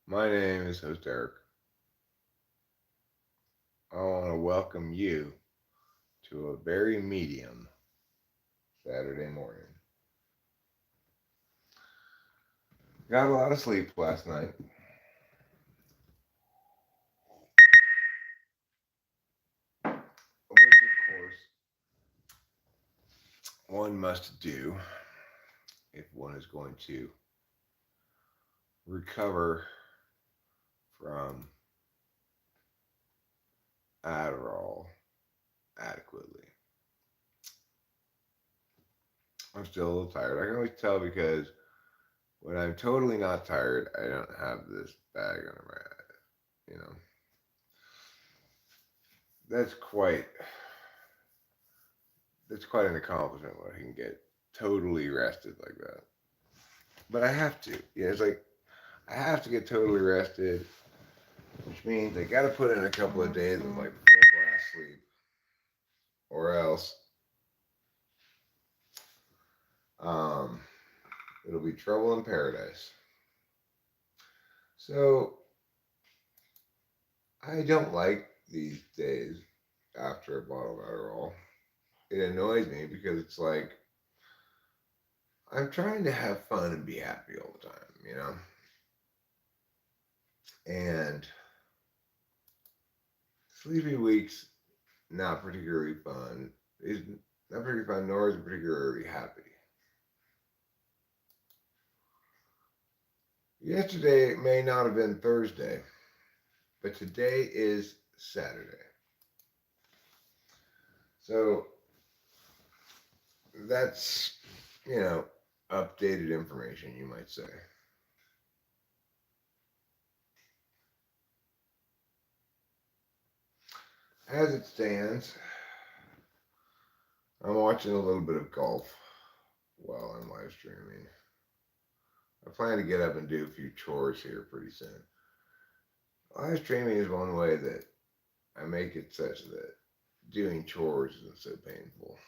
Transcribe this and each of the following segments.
My name is host Eric. I want to welcome you to a very medium Saturday morning. Got a lot of sleep last night, which of course one must do if one is going to recover from Adderall adequately. I'm still a little tired. I can always tell because when I'm totally not tired, I don't have this bag under my eyes. You know, that's quite that's quite an accomplishment when I can get totally rested like that. But I have to. Yeah, it's like I have to get totally rested, which means I got to put in a couple of days of like full blast sleep, or else um, it'll be trouble in paradise. So I don't like these days after a bottle of Adderall. It annoys me because it's like I'm trying to have fun and be happy all the time, you know? And sleepy weeks, not particularly fun. Is not particularly fun, nor is it particularly happy. Yesterday may not have been Thursday, but today is Saturday. So that's, you know, updated information, you might say. As it stands, I'm watching a little bit of golf while I'm live streaming. I plan to get up and do a few chores here pretty soon. Live streaming is one way that I make it such that doing chores isn't so painful.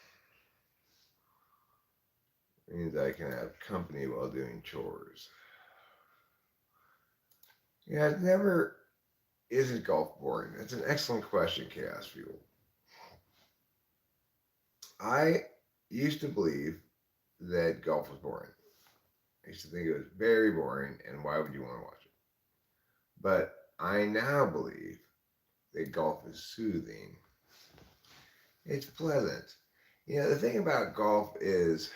It means I can have company while doing chores. Yeah, it never isn't golf boring. It's an excellent question, Chaos Fuel. I used to believe that golf was boring. I used to think it was very boring, and why would you want to watch it? But I now believe that golf is soothing. It's pleasant. You know, the thing about golf is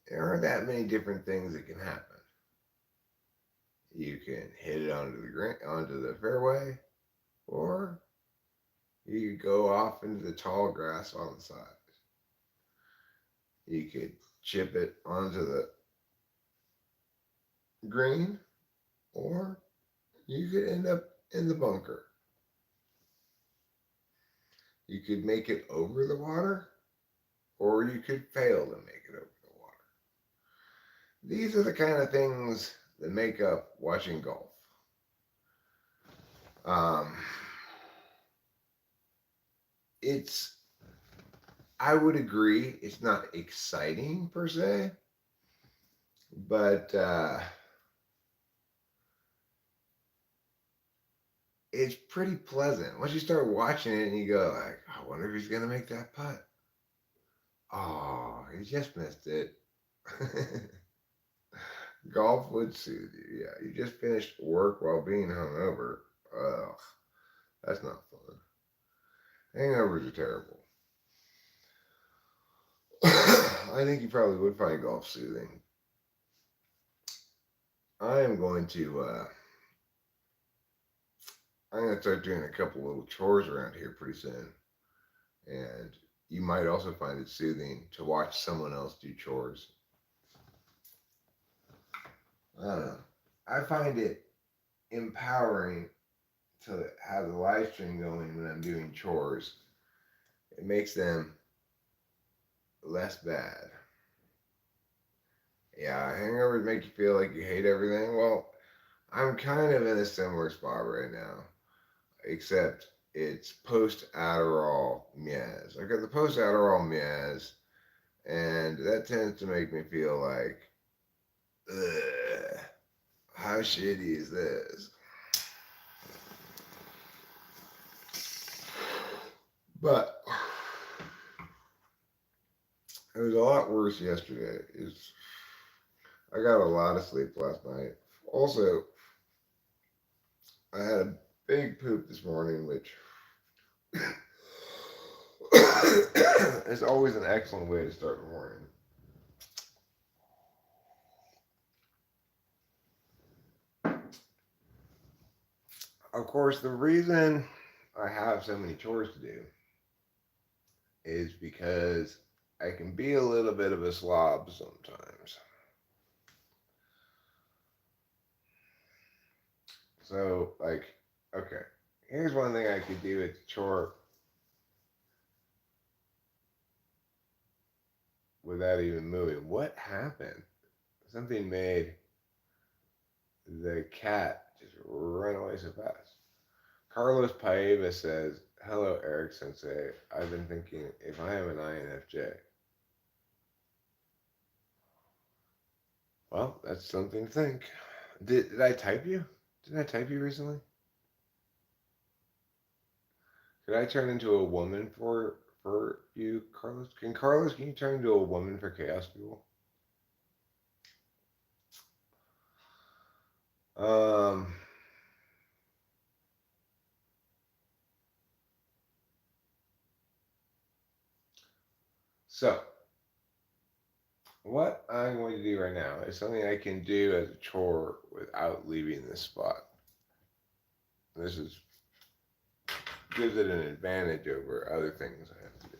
there aren't that many different things that can happen. You can hit it onto the fairway, or you could go off into the tall grass on the side. You could chip it onto the green, or you could end up in the bunker. You could make it over the water, or you could fail to make it over the water. These are the kind of things that make up watching golf. Um, it's, I would agree, it's not exciting per se, but it's pretty pleasant. Once you start watching it and you go like, I wonder if he's gonna make that putt. Oh, he just missed it. Golf would soothe you. Yeah, you just finished work while being hungover. Ugh, that's not fun. Hangovers are terrible. I think you probably would find golf soothing. I am going to. I'm going to start doing a couple little chores around here pretty soon, and you might also find it soothing to watch someone else do chores. I don't know. I find it empowering to have the live stream going when I'm doing chores. It makes them less bad. Yeah, hangovers make you feel like you hate everything. Well, I'm kind of in a similar spot right now, except it's post Adderall miaz. I got the post Adderall miaz, and that tends to make me feel like, ugh, how shitty is this? But it was a lot worse yesterday. I got a lot of sleep last night. Also, I had a big poop this morning, which is always an excellent way to start the morning. Of course, the reason I have so many chores to do is because I can be a little bit of a slob sometimes. So, like, okay, here's one thing I could do with chore without even moving. What happened? Something made the cat just run away so fast. Carlos Paeva says, "Hello, Eric Sensei. I've been thinking if I am an INFJ." Well, that's something to think. Did I type you? Did I type you recently? Could I turn into a woman for you, Carlos? Can you turn into a woman for chaos people? Um so what I'm going to do right now is something I can do as a chore without leaving this spot. This is gives it an advantage over other things I have to do.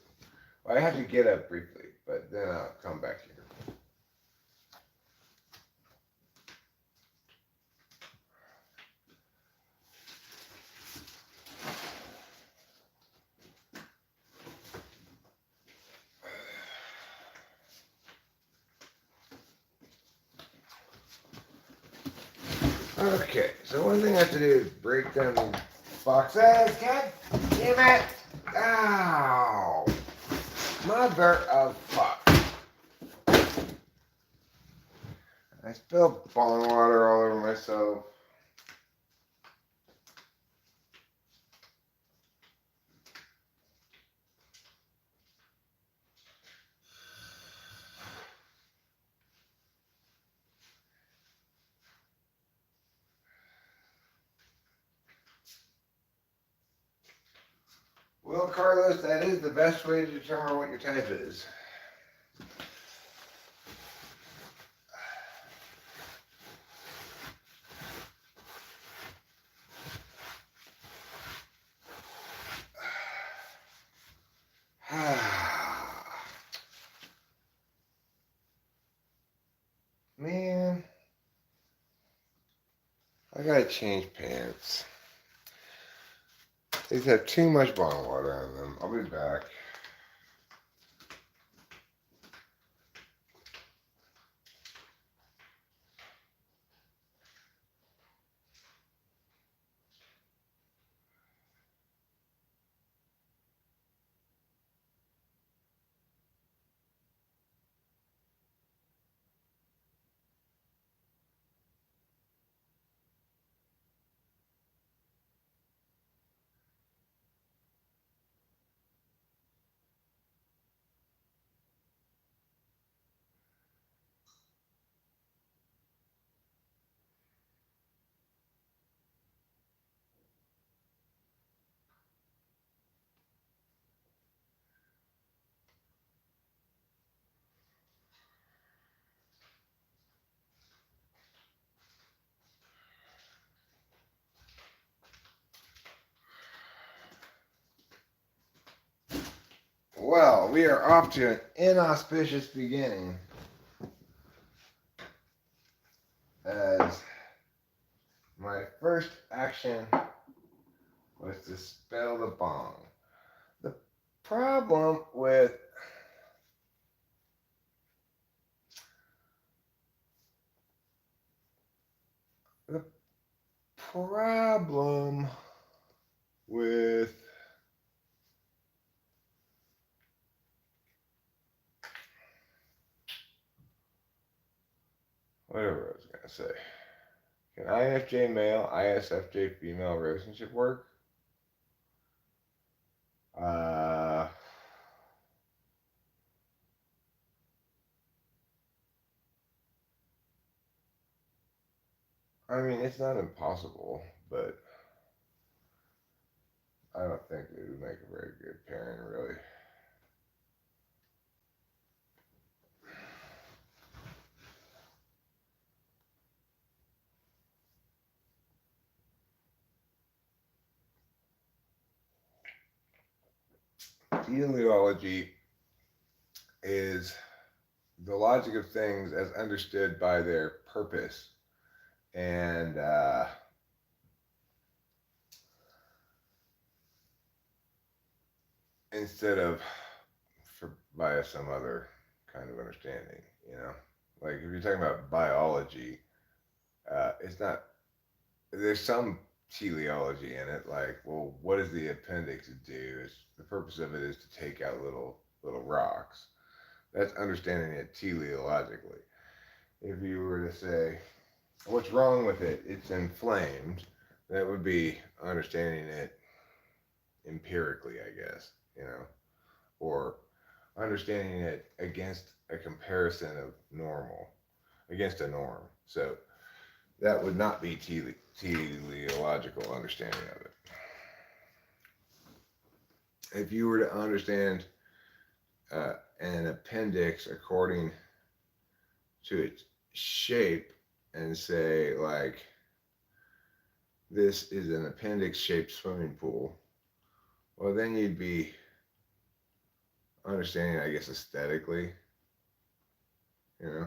Well, I have to get up briefly, but then I'll come back here. Okay, so one thing I have to do is break down these boxes. God damn it! Ow! Mother of fuck. I spilled bong water all over myself. Well, Carlos, that is the best way to determine what your type is. Man, I gotta change pants. These have too much bottled water on them. I'll be back. Well, we are off to an inauspicious beginning. As my first action was to spell the bong. The problem with the problem with whatever I was gonna say. Can INFJ male, ISFJ female relationship work? Uh, I mean, it's not impossible, but I don't think it would make a very good pairing, really. Teleology is the logic of things as understood by their purpose, and instead of by some other kind of understanding, you know, like if you're talking about biology, it's not. There's some teleology in it, like, well, what does the appendix do? Is the purpose of it is to take out little rocks. That's understanding it teleologically. If you were to say, what's wrong with it? It's inflamed. That would be understanding it empirically, I guess, you know, or understanding it against a comparison of normal, against a norm. So that would not be teleological understanding of it. If you were to understand an appendix according to its shape and say, like, this is an appendix shaped swimming pool, well, then you'd be understanding, I guess, aesthetically, you know.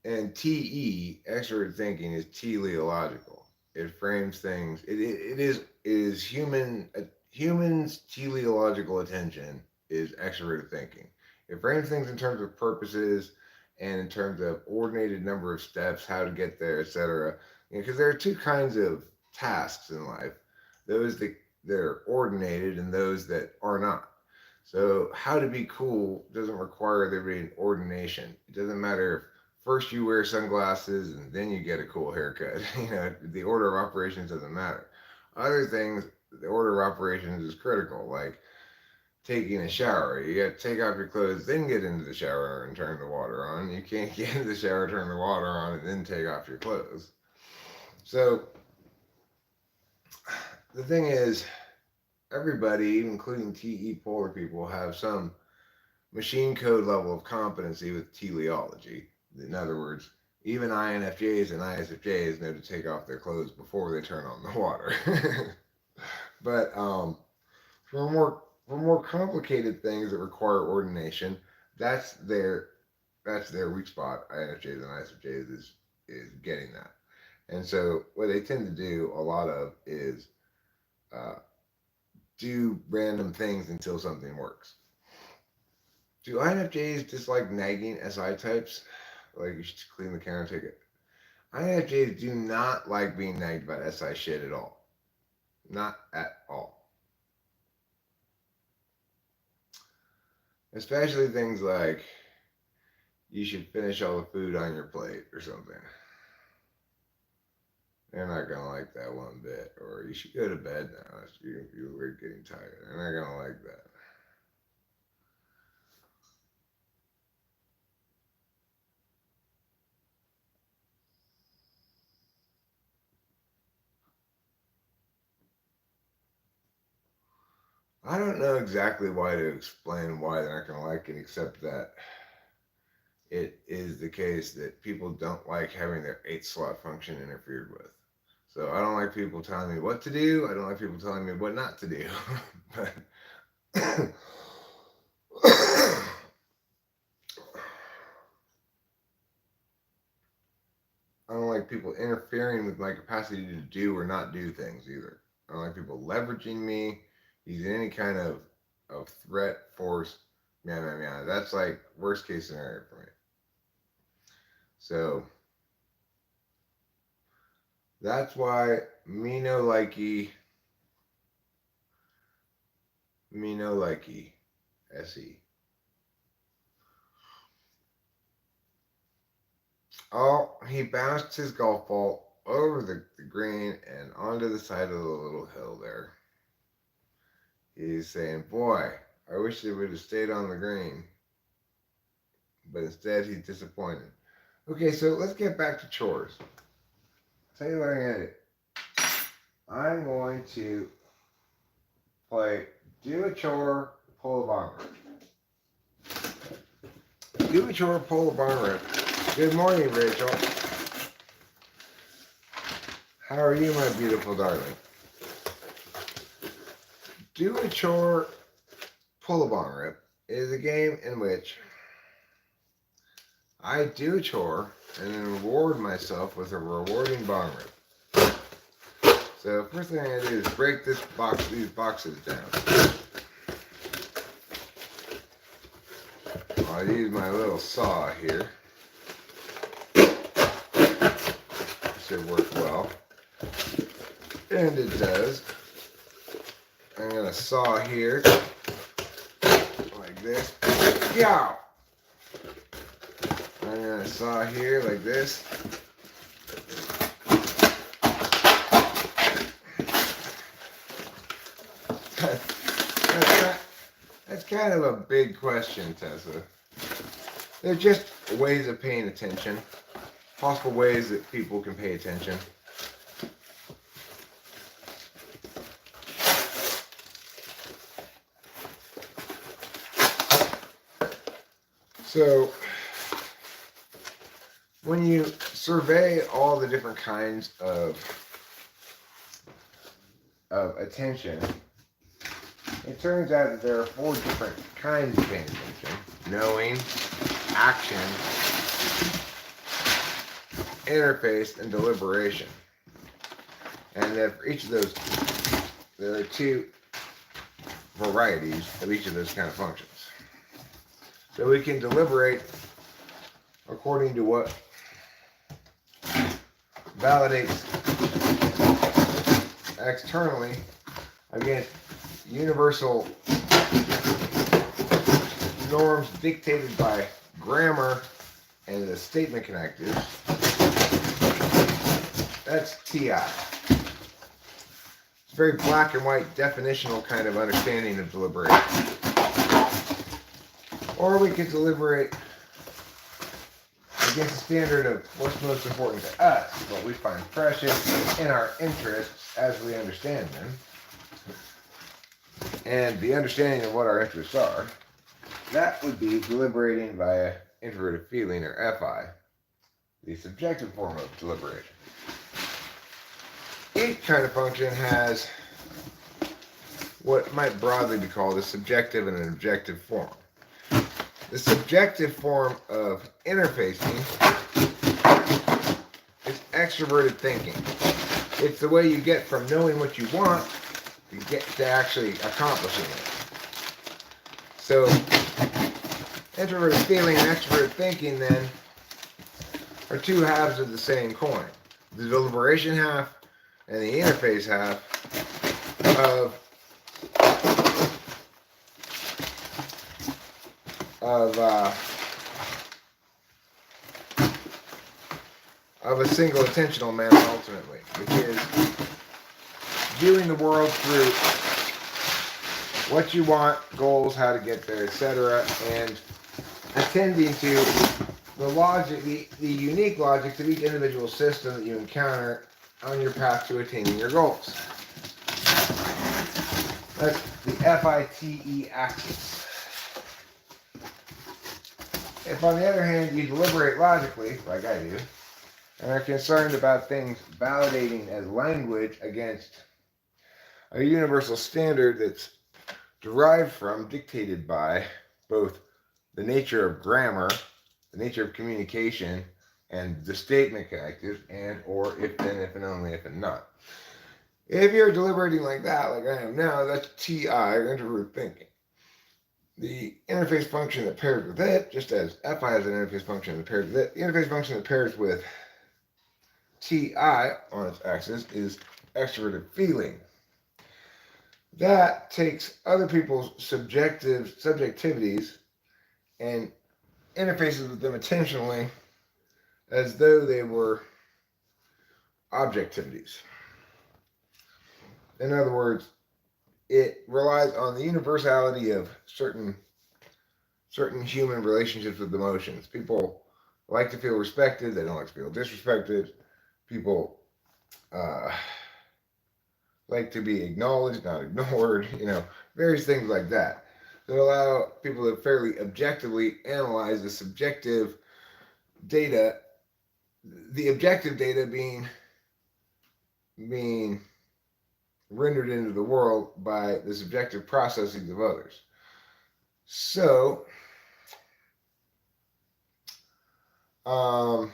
And TE, extrovert thinking, is teleological. It frames things. It is humans' teleological attention is extroverted thinking. It frames things in terms of purposes and in terms of ordinated number of steps, how to get there, etc. Because there are two kinds of tasks in life: those that are ordinated and those that are not. So, how to be cool doesn't require there being ordination. It doesn't matter if first you wear sunglasses and then you get a cool haircut. The order of operations doesn't matter. Other things, the order of operations is critical, like taking a shower. You got to take off your clothes, then get into the shower and turn the water on. You can't get into the shower, turn the water on, and then take off your clothes. So, the thing is, everybody, including TE polar people, have some machine code level of competency with teleology. In other words, even INFJs and ISFJs know to take off their clothes before they turn on the water. But for more complicated things that require ordination, that's their that's their weak spot. INFJs and ISFJs is getting that. And so what they tend to do a lot of is uh, do random things until something works. Do INFJs dislike nagging SI types? Like, you should clean the counter, take it. INFJs do not like being nagged about SI shit at all. Not at all. Especially things like you should finish all the food on your plate or something. They're not gonna like that one bit. Or you should go to bed now. You're getting tired. They're not gonna like that. I don't know exactly why to explain why they're not gonna like it, except that it is the case that people don't like having their 8 slot function interfered with. So I don't like people telling me what to do. I don't like people telling me what not to do. But I don't like people interfering with my capacity to do or not do things either. I don't like people leveraging me, using any kind of threat, force, meow, meow, meow. That's like worst case scenario for me. So that's why me no likey, SE. Oh, he bounced his golf ball over the green and onto the side of the little hill there. He's saying, boy, I wish it would have stayed on the green. But instead, he's disappointed. Okay, so let's get back to chores. I'll tell you what I'm going to do. I'm going to play do a chore, pull a barn rip. Do a chore, pull a barn rip. Good morning, Rachel. How are you, my beautiful darling? Do a chore, pull a barn rip is a game in which I do a chore and then reward myself with a rewarding barn rip. So first thing I'm going to do is break these boxes down. I'll use my little saw here. Should work well. And it does. I'm going to saw here like this. Yow! I'm going to saw here like this. That's kind of a big question, Tessa. They're just ways of paying attention. Possible ways that people can pay attention. So, when you survey all the different kinds of attention, it turns out that there are 4 different kinds of paying attention. Knowing, action, interface, and deliberation. And that for each of those, there are 2 varieties of each of those kind of functions. So we can deliberate according to what validates externally against universal norms dictated by grammar and the statement connectors. That's TI. It's a very black and white definitional kind of understanding of deliberation. Or we could deliberate against the standard of what's most important to us, what we find precious in our interests as we understand them, and the understanding of what our interests are. That would be deliberating via introverted feeling, or FI, the subjective form of deliberation. Each kind of function has what might broadly be called a subjective and an objective form. The subjective form of interfacing is extroverted thinking. It's the way you get from knowing what you want to get to actually accomplishing it. So, introverted feeling and extroverted thinking then are 2 halves of the same coin. The deliberation half and the interface half of a single attentional manner ultimately, which is viewing the world through what you want, goals, how to get there, etc., and attending to the logic, the unique logics of each individual system that you encounter on your path to attaining your goals. That's the FITE axis. If, on the other hand, you deliberate logically, like I do, and are concerned about things validating as language against a universal standard that's derived from, dictated by, both the nature of grammar, the nature of communication, and the statement connectors, and or if then, if and only if and not. If you're deliberating like that, like I am now, that's TI, or introverted thinking. The interface function that pairs with it, just as FI has an interface function that pairs with it, the interface function that pairs with TI on its axis is extroverted feeling. That takes other people's subjectivities and interfaces with them attentionally as though they were objectivities. In other words, it relies on the universality of certain human relationships with emotions. People like to feel respected, they don't like to feel disrespected. People uh, like to be acknowledged, not ignored, various things like that. That allow people to fairly objectively analyze the subjective data, the objective data being rendered into the world by the subjective processing of others. So, well,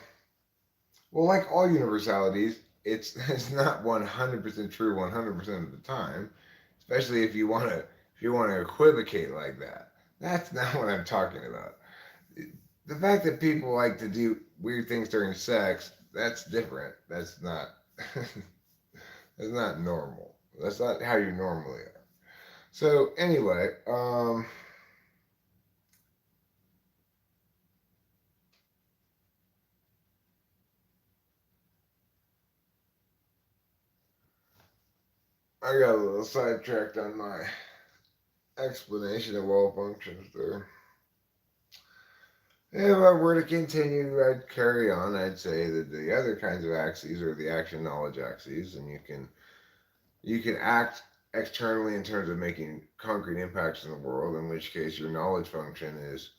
like all universalities, it's not 100% true 100% of the time, especially if you want to equivocate like that. That's not what I'm talking about. The fact that people like to do weird things during sex, that's different. That's not that's not normal. That's not how you normally are. So anyway, I got a little sidetracked on my explanation of all functions there. If I were to continue, I'd carry on. I'd say that the other kinds of axes are the action knowledge axes, and you can act externally in terms of making concrete impacts in the world, in which case your knowledge function is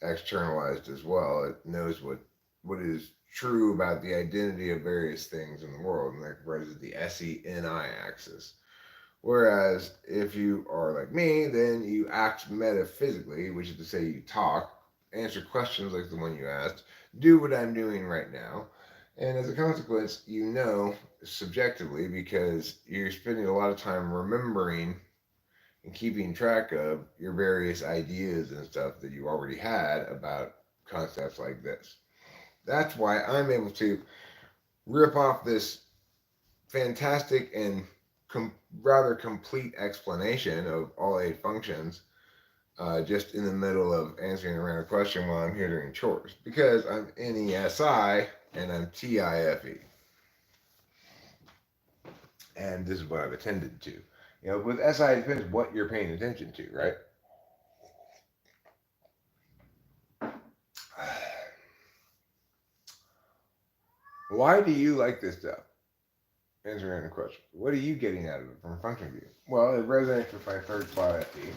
externalized as well. It knows what is true about the identity of various things in the world, and that comprises the SENI axis. Whereas if you are like me, then you act metaphysically, which is to say you talk, answer questions like the one you asked, do what I'm doing right now. And as a consequence, you know subjectively because you're spending a lot of time remembering and keeping track of your various ideas and stuff that you already had about concepts like this. That's why I'm able to rip off this fantastic and rather complete explanation of all 8 functions just in the middle of answering a random question while I'm here doing chores because I'm NESI and I'm TIFE. And this is what I've attended to. With SI, it depends what you're paying attention to, right? Why do you like this stuff? Answering a question. What are you getting out of it from a function view? Well, it resonates with my third spot FE.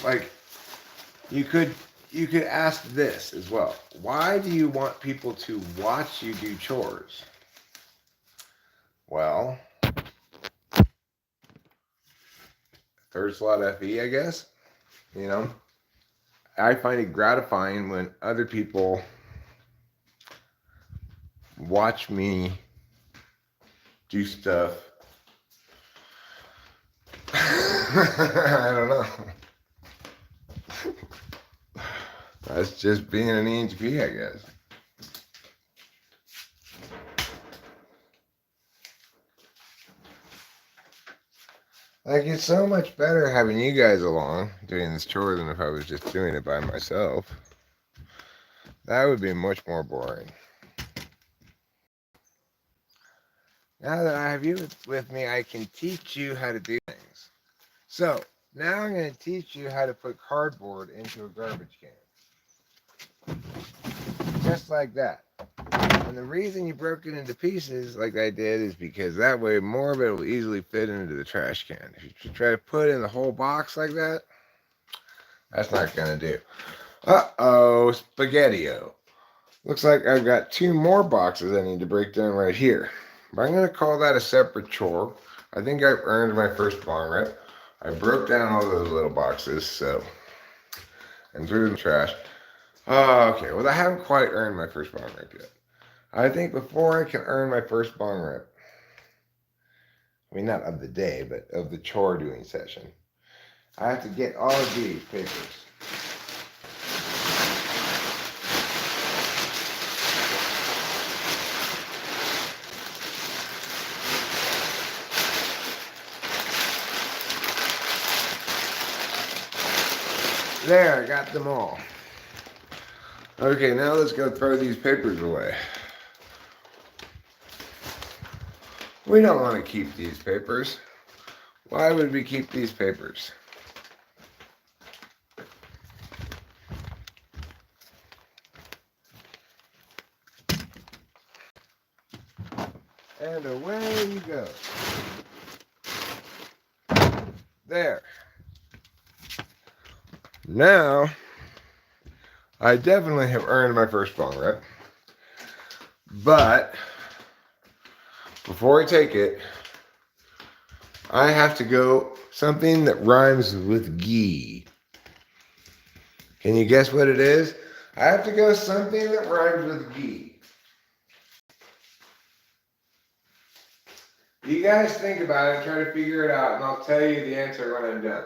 Like you could ask this as well. Why do you want people to watch you do chores? Well, third slot FE, I guess. I find it gratifying when other people watch me do stuff. I don't know. That's just being an ENTP, I guess. Like, it's so much better having you guys along doing this chore than if I was just doing it by myself. That would be much more boring. Now that I have you with me, I can teach you how to do things. So, now I'm going to teach you how to put cardboard into a garbage can. Just like that. And the reason you broke it into pieces like I did is because that way more of it will easily fit into the trash can. If you try to put it in the whole box like that, that's not going to do. Uh-oh, spaghetti-o. Looks like I've got 2 more boxes I need to break down right here. But I'm going to call that a separate chore. I think I've earned my first bong rip. I broke down all those little boxes, so, and threw them in the trash. Okay, well I haven't quite earned my first bong rip yet. I think before I can earn my first bong rip, I mean not of the day, but of the chore doing session, I have to get all of these papers. There, I got them all. Okay, now let's go throw these papers away. We don't want to keep these papers. Why would we keep these papers? And away you go. There. Now, I definitely have earned my first bong rip. But, before I take it, I have to go something that rhymes with ghee. Can you guess what it is? I have to go something that rhymes with ghee. You guys think about it, try to figure it out, and I'll tell you the answer when I'm done.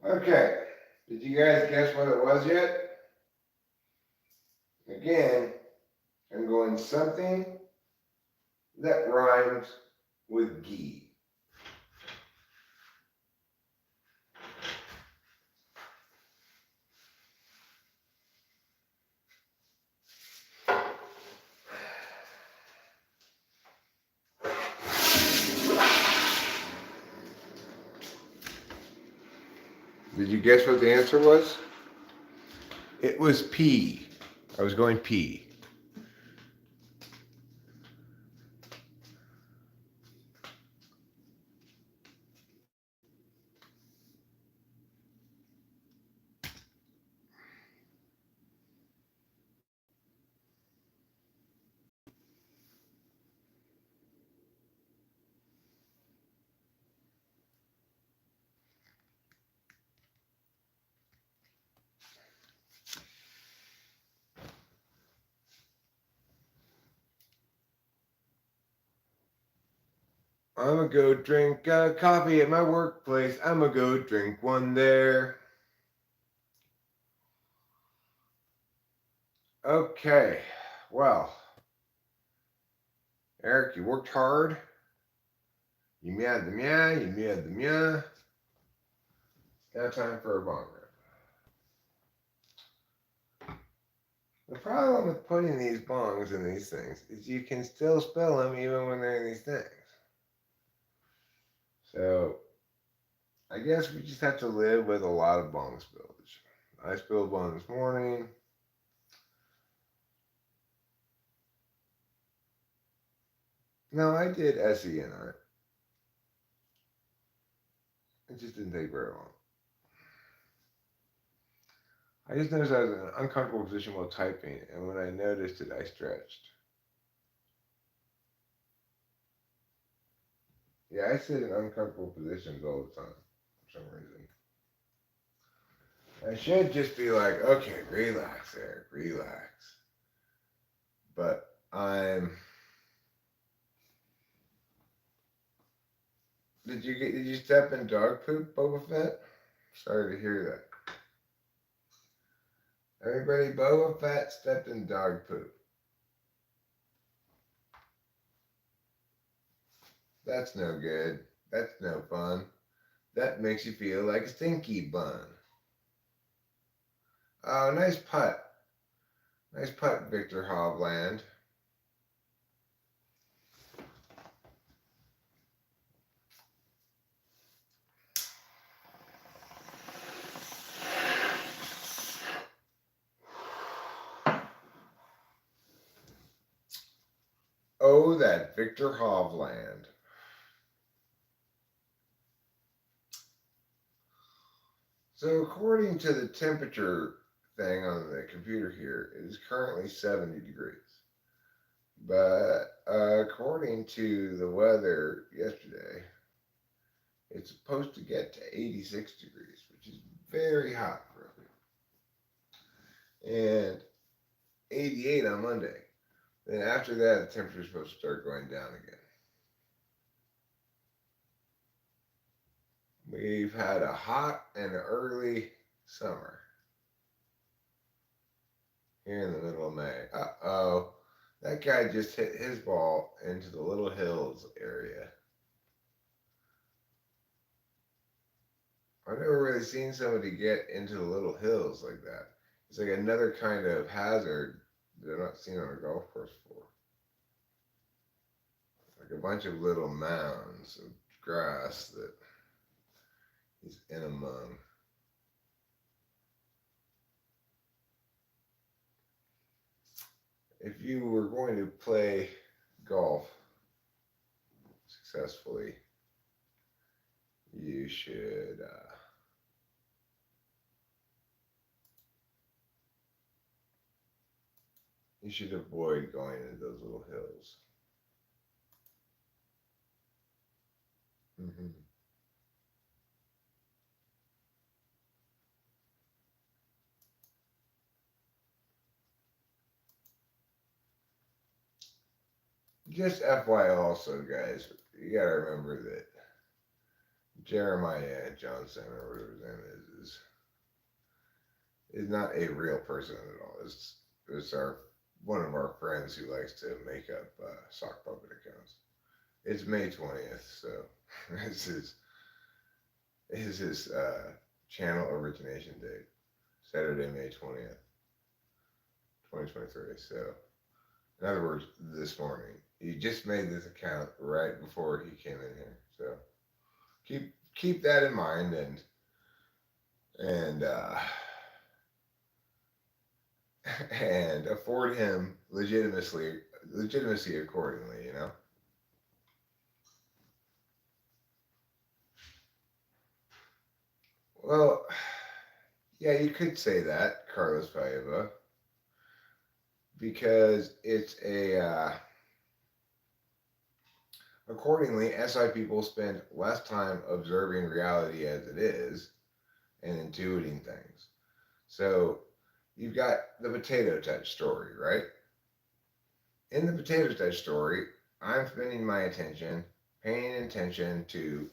Okay, did you guys guess what it was yet? Again, I'm going something that rhymes with ghee. Did you guess what the answer was? It was pea. I was going pea. I'm gonna go drink coffee at my workplace. I'm gonna go drink one there. Okay, well, Eric, you worked hard. You meowed the meow, you meowed the meow. Now time for a bong rip. The problem with putting these bongs in these things is you can still spill them even when they're in these things. So, I guess we just have to live with a lot of bong spillage. I spilled one this morning. No, I did SE in on it. It just didn't take very long. I just noticed I was in an uncomfortable position while typing, and when I noticed it, I stretched. Yeah, I sit in uncomfortable positions all the time for some reason. I should just be like, okay, relax, Eric, relax. But I'm. Did you step in dog poop, Boba Fett? Sorry to hear that. Everybody, Boba Fett stepped in dog poop. That's no good. That's no fun. That makes you feel like a stinky bun. Oh, nice putt. Nice putt, Victor Hovland. Oh, that Victor Hovland. So according to the temperature thing on the computer here, it is currently 70 degrees. But according to the weather yesterday, it's supposed to get to 86 degrees, which is very hot for up here. And 88 on Monday. Then after that, the temperature is supposed to start going down again. We've had a hot and early summer here in the middle of May. Uh-oh. That guy just hit his ball into the Little Hills area. I've never really seen somebody get into the Little Hills like that. It's like another kind of hazard that I've not seen on a golf course before. Like a bunch of little mounds of grass that he's in among. If you were going to play golf successfully, you should avoid going into those little hills. Mm-hmm. Just FYI, also, guys, you gotta remember that Jeremiah Johnson, or whatever his name is not a real person at all. It's one of our friends who likes to make up sock puppet accounts. It's May 20th, so this is his channel origination date, Saturday, May 20th, 2023. So, in other words, this morning. He just made this account right before he came in here. So keep that in mind and and afford him legitimacy accordingly, you know? Well, yeah, you could say that, Carlos Paiva, because it's accordingly, SI people spend less time observing reality as it is and intuiting things. So you've got the potato touch story, right? In the potato touch story, I'm spending my attention, paying attention to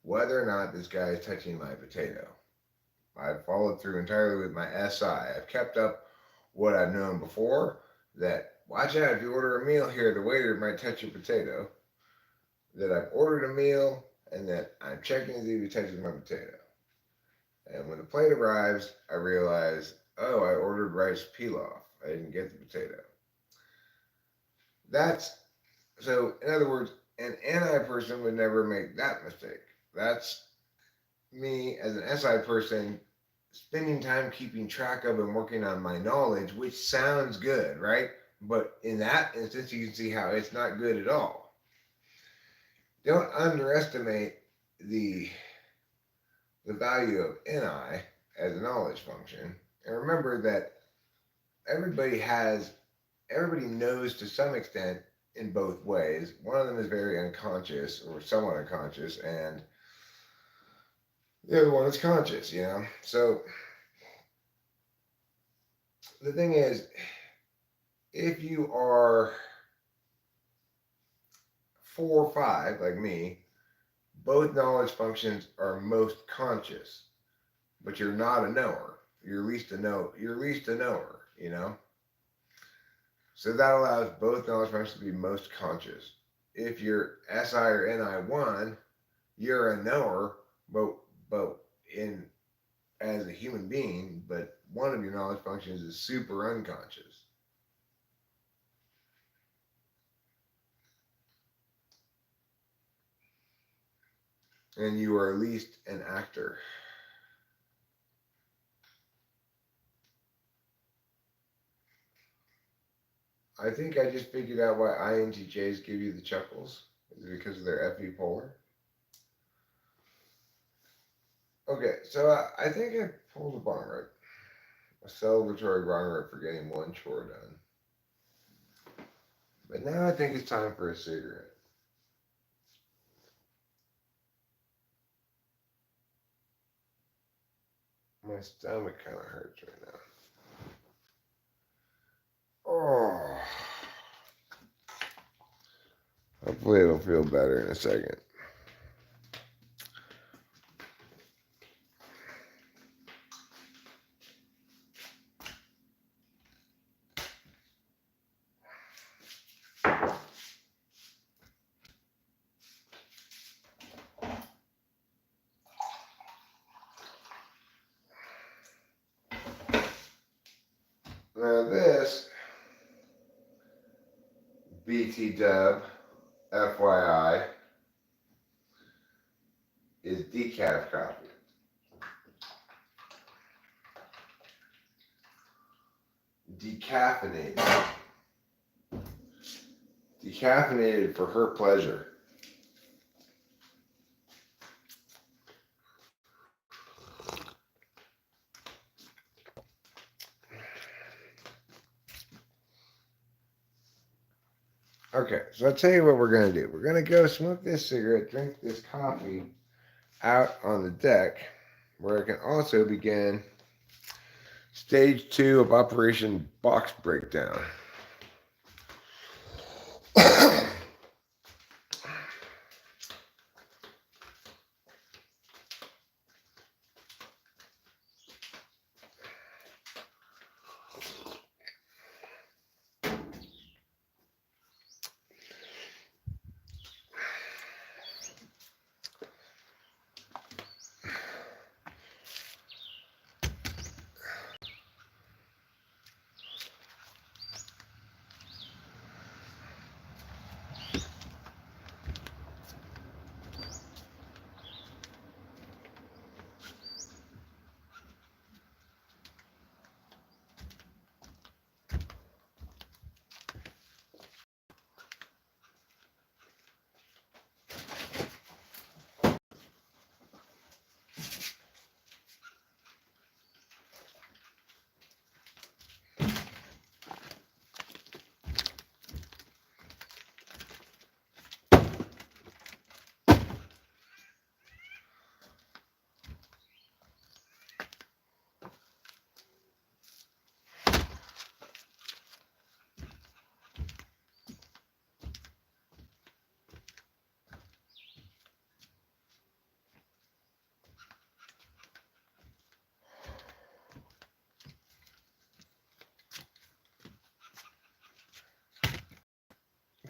whether or not this guy is touching my potato. I've followed through entirely with my SI. I've kept up what I've known before, that watch out, if you order a meal here, the waiter might touch your potato. That I've ordered a meal and that I'm checking to see if he touches my potato. And when the plate arrives, I realize, oh, I ordered rice pilaf. I didn't get the potato. That's so, in other words, an NI person would never make that mistake. That's me as an SI person spending time keeping track of and working on my knowledge, which sounds good, right? But in that instance, you can see how it's not good at all. Don't underestimate the value of NI as a knowledge function. And remember that everybody knows to some extent in both ways. One of them is very unconscious or somewhat unconscious, and the other one is conscious, you know? So the thing is, if you are 4 or 5, like me, both knowledge functions are most conscious, but you're not a knower. You're least a knower, you know? So that allows both knowledge functions to be most conscious. If you're SI or NI1, you're a knower, but in as a human being, but one of your knowledge functions is super unconscious. And you are at least an actor. I think I just figured out why INTJs give you the chuckles. Is it because of their FE polar? Okay, so I think I pulled the bottom right. a celebratory run for getting one chore done. But now I think it's time for a cigarette. My stomach kind of hurts right now. Oh, hopefully it'll feel better in a second. Now this BT Dub, FYI, is decaf coffee. Decaffeinated. Decaffeinated for her pleasure. Okay, so I'll tell you what we're going to do. We're going to go smoke this cigarette, drink this coffee out on the deck, where it can also begin stage 2 of Operation Box Breakdown.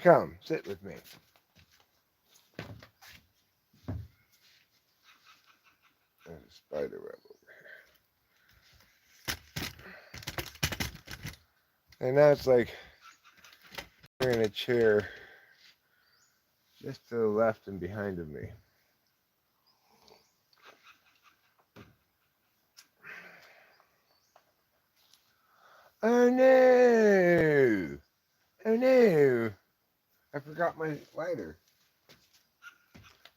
Come, sit with me. There's a spider web over here. And now it's like you're in a chair just to the left and behind of me. Oh no! Oh no! I forgot my lighter.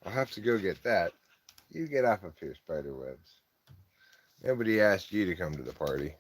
I'll have to go get that. You get off of here, spiderwebs. Nobody asked you to come to the party.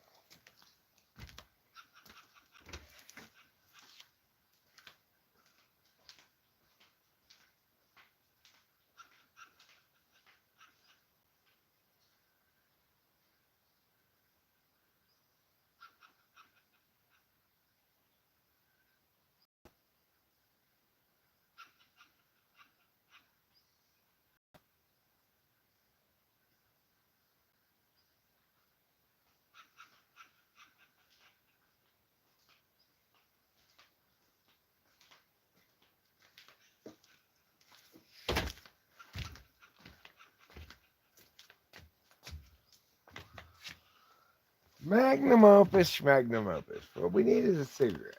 Magnum opus, magnum opus. What we need is a cigarette.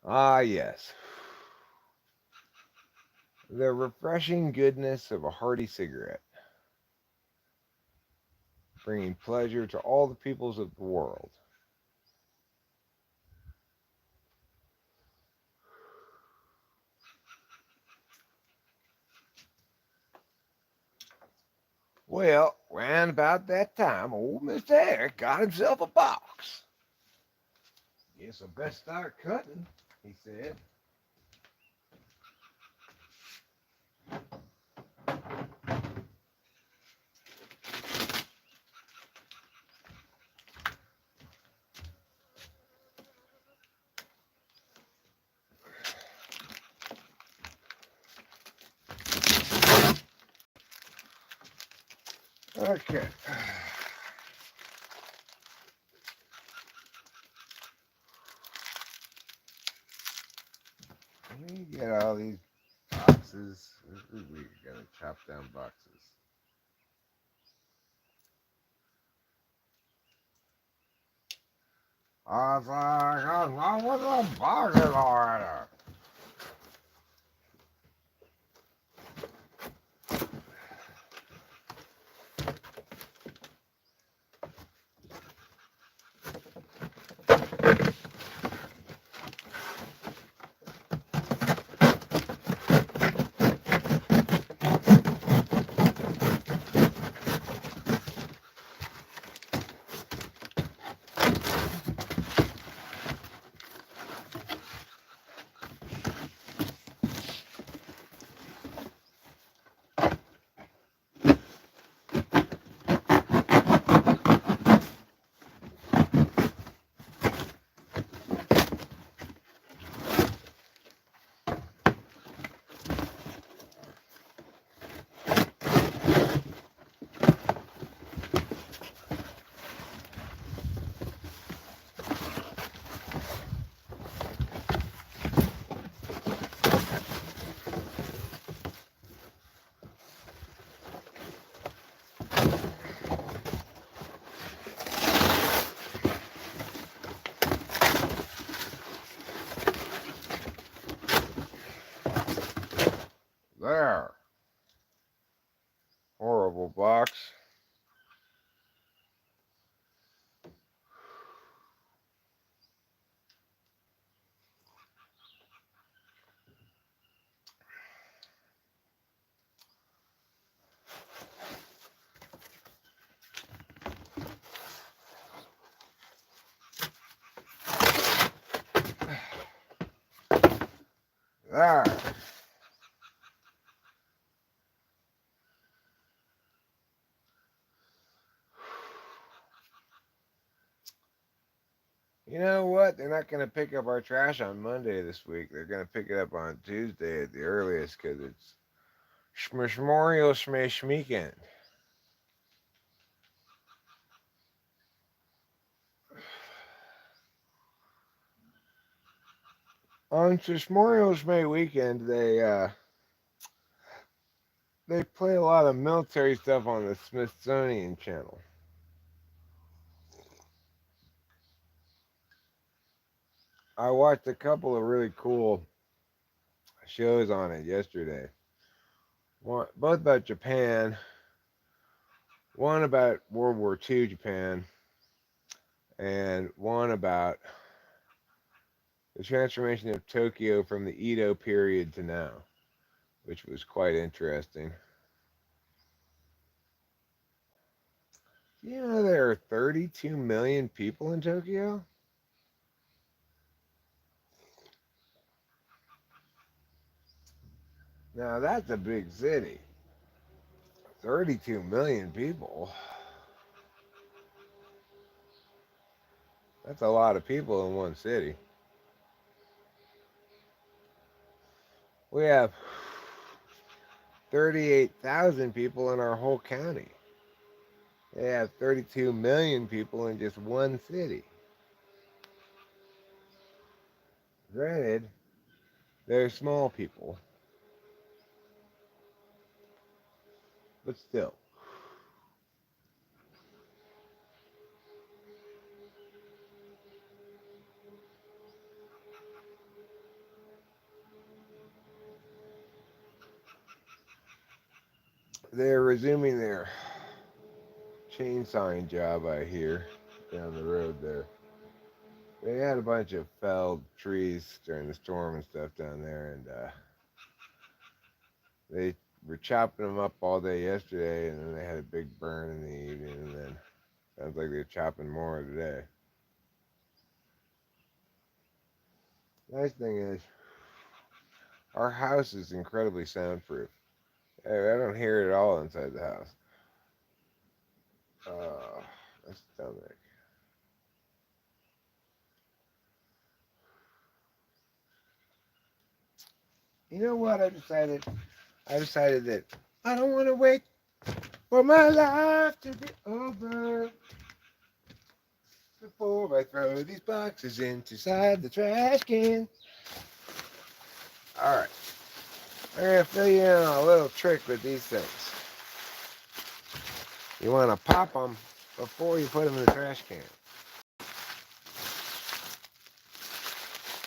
Ah, yes. The refreshing goodness of a hearty cigarette, bringing pleasure to all the peoples of the world. Well, round about that time, old Mr. Eric got himself a box. Guess I best start cutting, he said. Okay. Let me get all these boxes. We gotta chop down boxes. I was like, I was a boxes already. There. Horrible box. There. You know what? They're not going to pick up our trash on Monday this week. They're going to pick it up on Tuesday at the earliest because it's Memorial Smash Weekend. On Memorial Smash Weekend, they play a lot of military stuff on the Smithsonian Channel. I watched a couple of really cool shows on it yesterday. One, both about Japan. One about World War II Japan, and one about the transformation of Tokyo from the Edo period to now, which was quite interesting. You know, there are 32 million people in Tokyo? Now, that's a big city. 32 million people. That's a lot of people in one city. We have 38,000 people in our whole county. They have 32 million people in just one city. Granted, they're small people, but still. They're resuming their chainsawing job, I hear, down the road there. They had a bunch of felled trees during the storm and stuff down there, and they were chopping them up all day yesterday, and then they had a big burn in the evening, and then sounds like they're chopping more today. Nice thing is, our house is incredibly soundproof. I don't hear it at all inside the house. My stomach. You know what? I decided that I don't want to wait for my life to be over before I throw these boxes inside the trash can. All right, I'm gonna fill you in on a little trick with these things. You want to pop them before you put them in the trash can.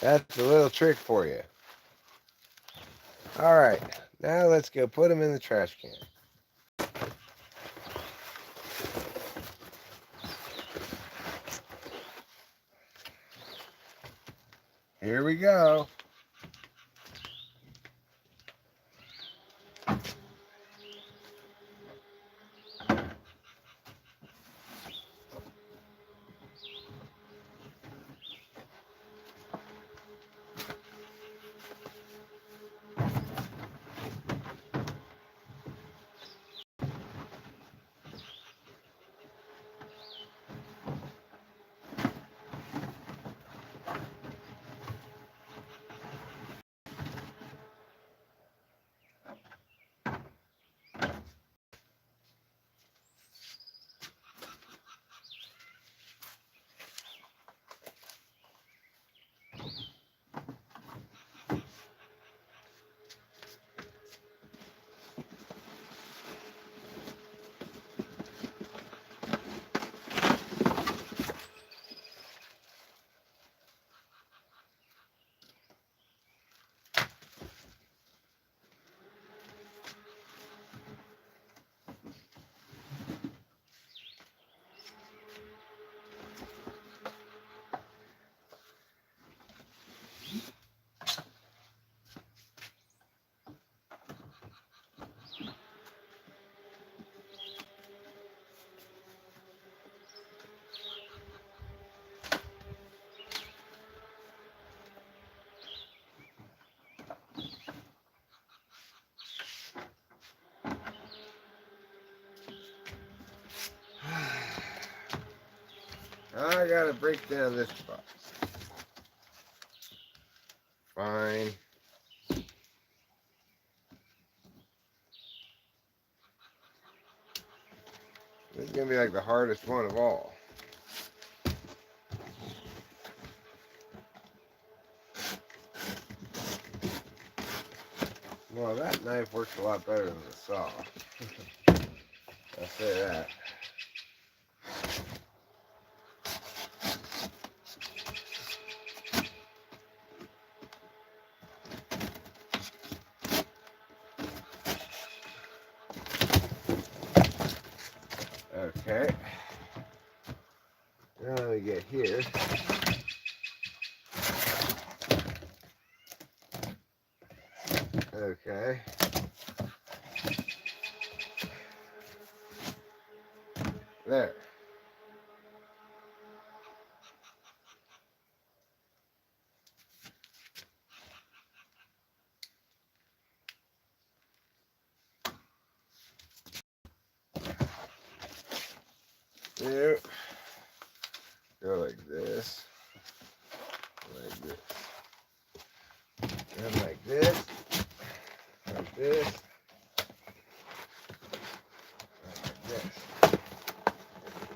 That's a little trick for you. All right, now let's go put them in the trash can. Here we go. I gotta break down this box. Fine. This is gonna be like the hardest one of all. Well, that knife works a lot better than the saw. I'll say that. Okay. Now let me get here. Okay. There. There. Go like this. Like this. And like this. Like this. Like this.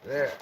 There.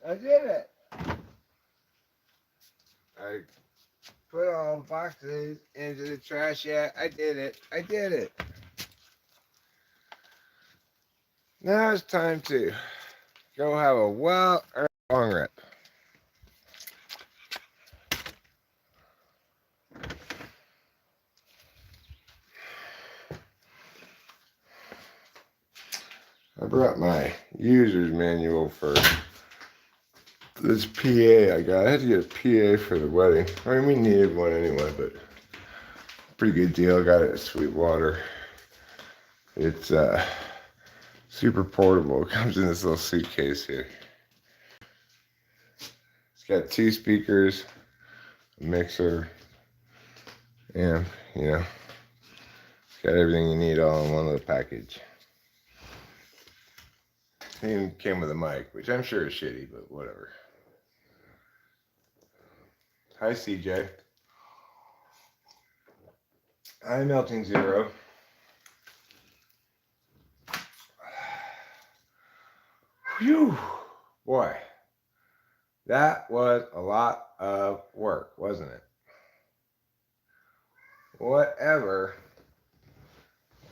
I did it. I put all the boxes into the trash. Yeah, I did it. I did it. Now it's time to go have a well-earned bong rip. I brought my user's manual for this PA I got. I had to get a PA for the wedding. I mean, we needed one anyway, but pretty good deal. Got it at Sweetwater. It's super portable. It comes in this little suitcase here. It's got 2 speakers, a mixer, and it's got everything you need all in one little package. It even came with a mic, which I'm sure is shitty, but whatever. Hi, CJ. Hi, Melting Zero. Whew. Boy, that was a lot of work, wasn't it? Whatever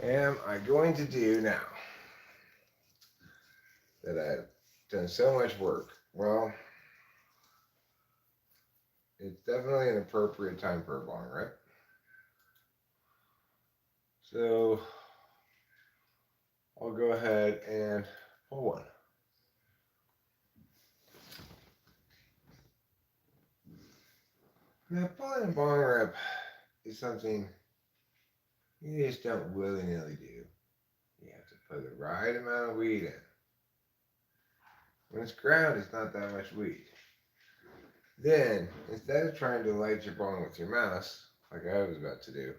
am I going to do now that I've done so much work? Well, it's definitely an appropriate time for a bong, right? So I'll go ahead and pull one. Now, pulling a bong rip is something you just don't willy-nilly do. You have to put the right amount of weed in. When it's ground, it's not that much weed. Then, instead of trying to light your bong with your mouse, like I was about to do,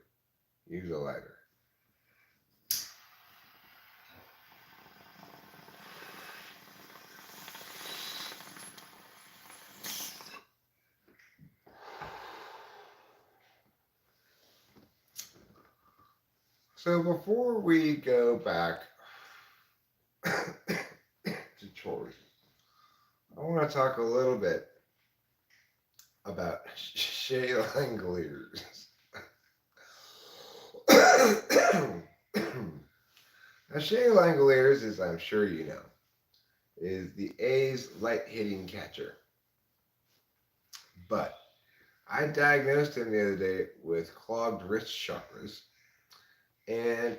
use a lighter. So before we go back to chores, I want to talk a little bit about Shea Langoliers. Now, Shea Langoliers, as I'm sure you know, is the A's light-hitting catcher. But I diagnosed him the other day with clogged wrist chakras, and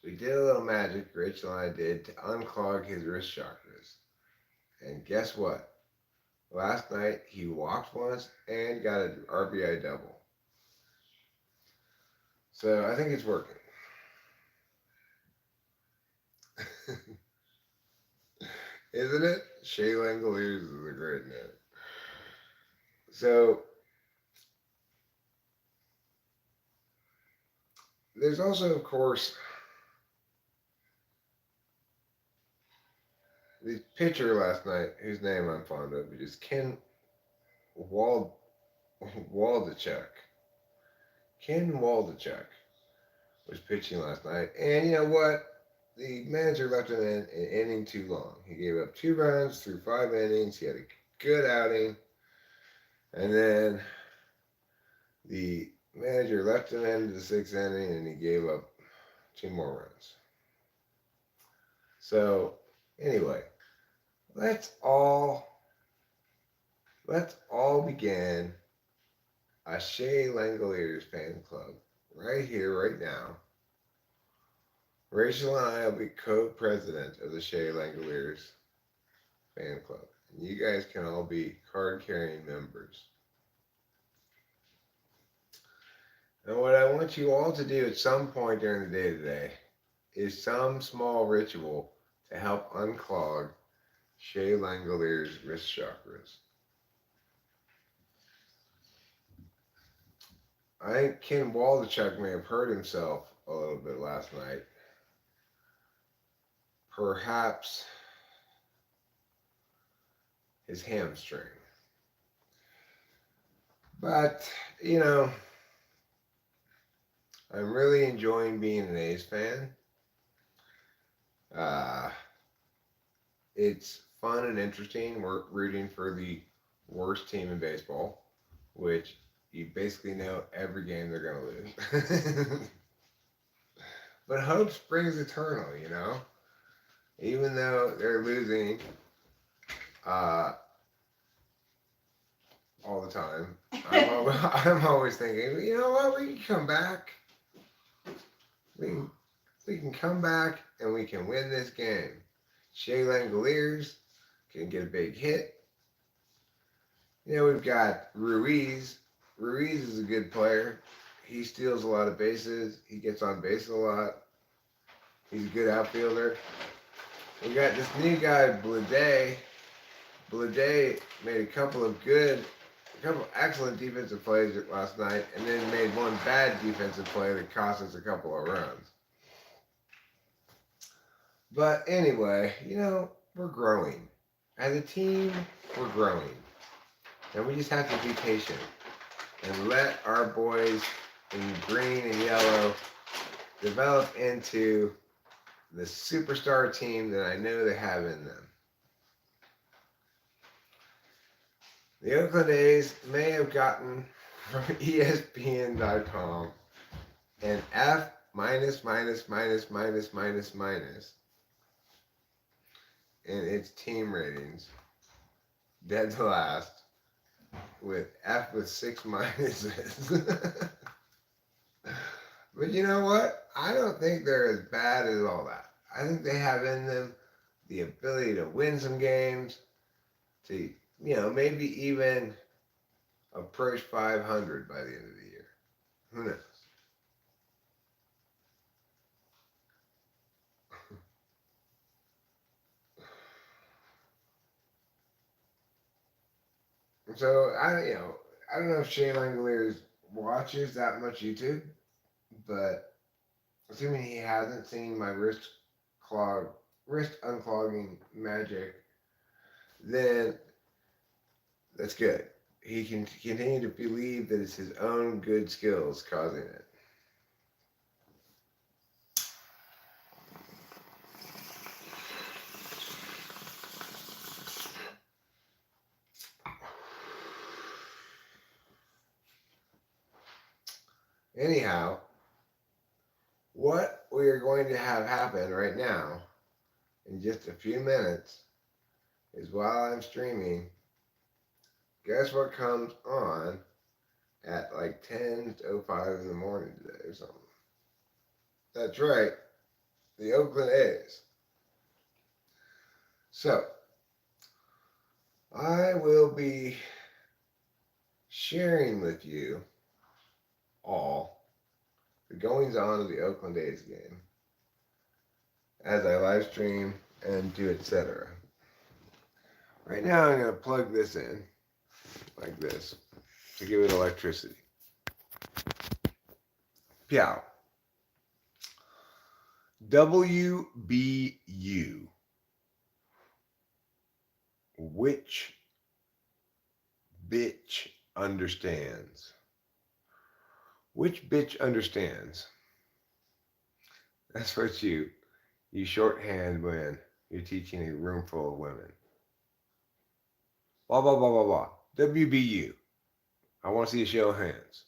we did a little magic, Rachel and I did, to unclog his wrist chakras. And guess what? Last night he walked once and got an RBI double. So I think it's working. Isn't it? Shea Langoliers is a great name. So there's also, of course, the pitcher last night, whose name I'm fond of, which is Ken Waldachuk. Ken Waldachuk was pitching last night, and you know what? The manager left him in an inning too long. He gave up 2 runs through 5 innings. He had a good outing, and then the manager left him into the 6th inning, and he gave up 2 more runs. So anyway, let's all begin a Shea Langoliers fan club right here, right now. Rachel and I will be co-president of the Shea Langoliers fan club. And you guys can all be card-carrying members. And what I want you all to do at some point during the day today is some small ritual to help unclog Shea Langoliers' wrist chakras. I think Ken Waldachuk may have hurt himself a little bit last night. Perhaps his hamstring. But, I'm really enjoying being an A's fan. It's fun and interesting. We're rooting for the worst team in baseball, which you basically know every game they're going to lose. But hope springs eternal, you know? Even though they're losing uh, all the time, I'm always thinking, you know what? We can come back. We can come back and we can win this game. Shea Langoliers can get a big hit. You know, we've got Ruiz. Ruiz is a good player. He steals a lot of bases. He gets on base a lot. He's a good outfielder. We got this new guy, Blade. Blade made a couple excellent defensive plays last night, and then made one bad defensive play that cost us a couple of runs. But anyway, you know, we're growing. As a team, we're growing. And we just have to be patient and let our boys in green and yellow develop into the superstar team that I know they have in them. The Oakland A's may have gotten from ESPN.com an F minus in its team ratings, dead to last, with F with 6 minuses. But you know what? I don't think they're as bad as all that. I think they have in them the ability to win some games, to, you know, maybe even approach 500 by the end of the year. Who knows? So I don't know if Shea Langoliers watches that much YouTube, but assuming he hasn't seen my wrist unclogging magic, then that's good. He can continue to believe that it's his own good skills causing it. Anyhow, what we are going to have happen right now in just a few minutes is while I'm streaming, guess what comes on at like 10:05 in the morning today or something? That's right, the Oakland A's. So, I will be sharing with you all the goings on of the Oakland A's game as I live stream and do etc. Right now I'm going to plug this in like this to give it electricity. Pow. WBU. Which bitch understands? Which bitch understands? That's what you shorthand when you're teaching a room full of women. Blah, blah, blah, blah, blah. WBU. I want to see a show of hands.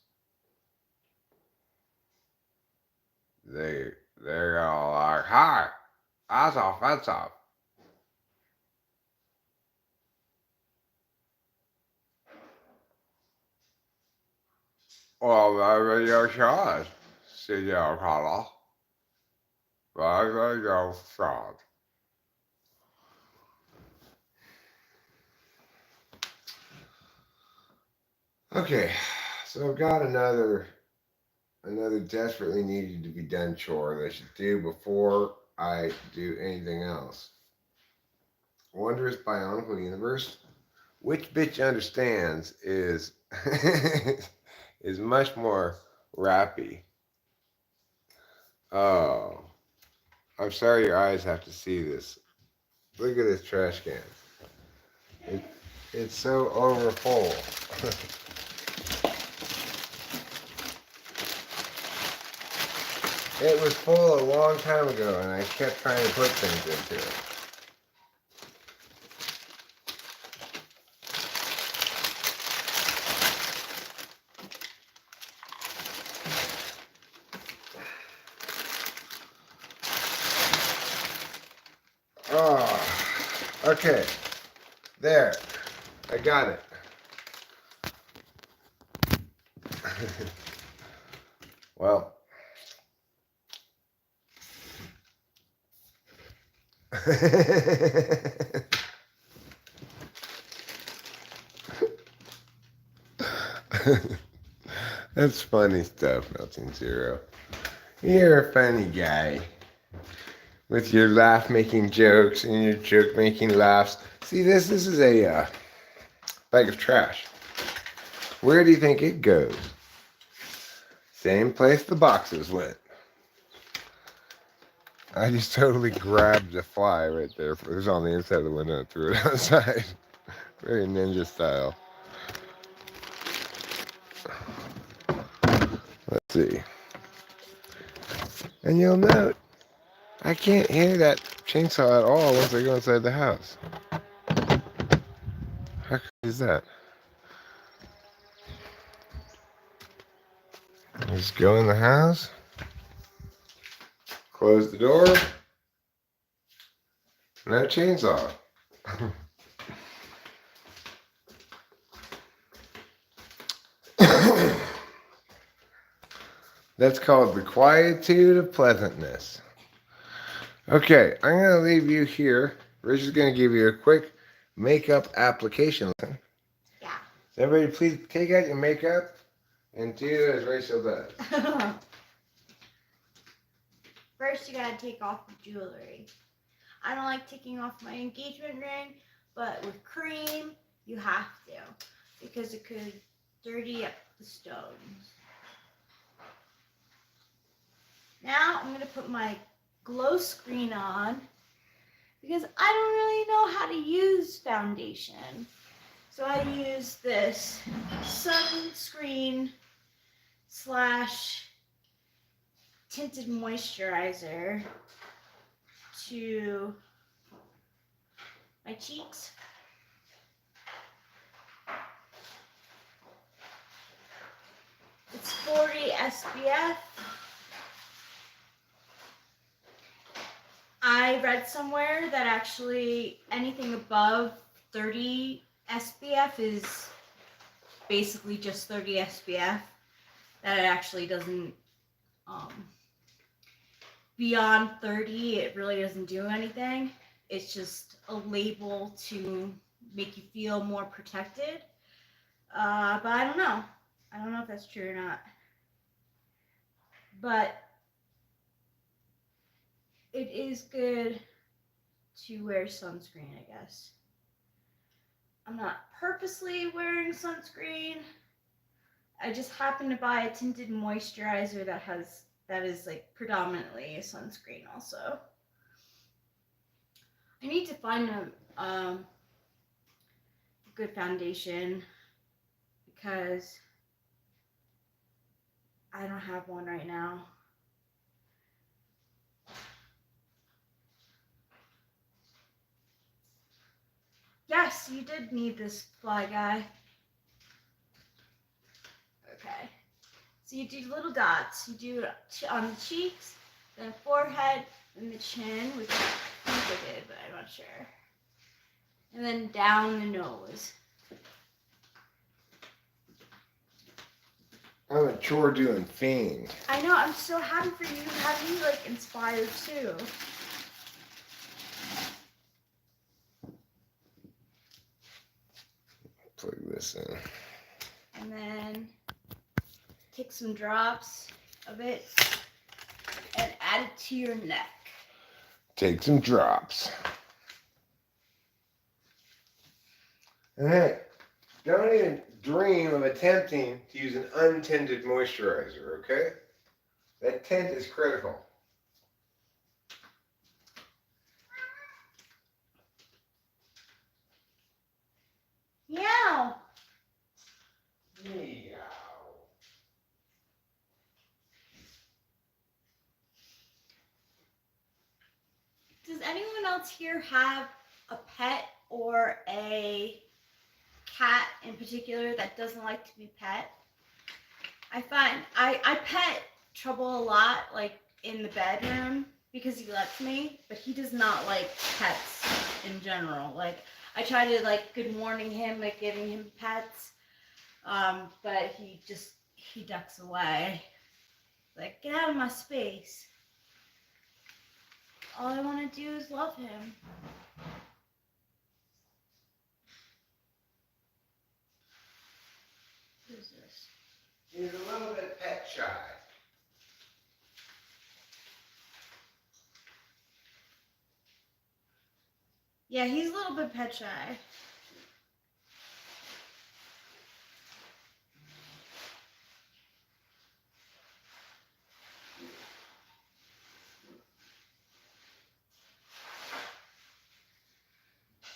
They're all like, hi, that's offensive. Well, maybe your shot, Senor Carlos. Maybe your shot. Okay, so I've got another desperately needed to be done chore that I should do before I do anything else. Wondrous Bionicle Universe. Which bitch understands is is much more rappy. Oh, I'm sorry your eyes have to see this. Look at this trash can. It's so overfull. It was full a long time ago, and I kept trying to put things into it. Okay, there. I got it. Well. That's funny stuff, Melting Zero. You're a funny guy. With your laugh-making jokes and your joke-making laughs. See, this is a bag of trash. Where do you think it goes? Same place the boxes went. I just totally grabbed a fly right there. It was on the inside of the window and threw it outside. Very ninja style. Let's see. And you'll note, I can't hear that chainsaw at all once I go inside the house. How crazy is that? Just go in the house, close the door, no chainsaw. That's called the quietude of pleasantness. Okay, I'm going to leave you here. Rich is going to give you a quick makeup application lesson. Yeah. So everybody please take out your makeup and do as Rachel does. First, you gotta take off the jewelry. I don't like taking off my engagement ring, but with cream, you have to, because it could dirty up the stones. Now, I'm gonna put my glow screen on, because I don't really know how to use foundation. So I use this sunscreen / tinted moisturizer to my cheeks. It's 40 SPF. I read somewhere that actually anything above 30 SPF is basically just 30 SPF. That it actually doesn't, beyond 30, it really doesn't do anything. It's just a label to make you feel more protected. But I don't know. I don't know if that's true or not. But it is good to wear sunscreen, I guess. I'm not purposely wearing sunscreen. I just happened to buy a tinted moisturizer that is like predominantly a sunscreen also. I need to find a good foundation because I don't have one right now. Yes, you did need this fly guy. Okay. So you do little dots. You do it on the cheeks, then the forehead, then the chin, which I think I did, but I'm not sure. And then down the nose. I'm a chore doing fiend. I know, I'm so happy for you. Have you like inspired too? Plug this in. And then take some drops of it and add it to your neck. Take some drops. And hey, don't even dream of attempting to use an untinted moisturizer, okay? That tint is critical. Meow. Meow. Does anyone else here have a pet or a cat in particular that doesn't like to be pet? I find I pet Trouble a lot, like in the bedroom, because he lets me, but he does not like pets in general. Like, I try to, like, good morning him, like, giving him pets, but he ducks away. Like, get out of my space. All I want to do is love him. What is this? He's a little bit pet shy. Yeah, he's a little bit pet shy.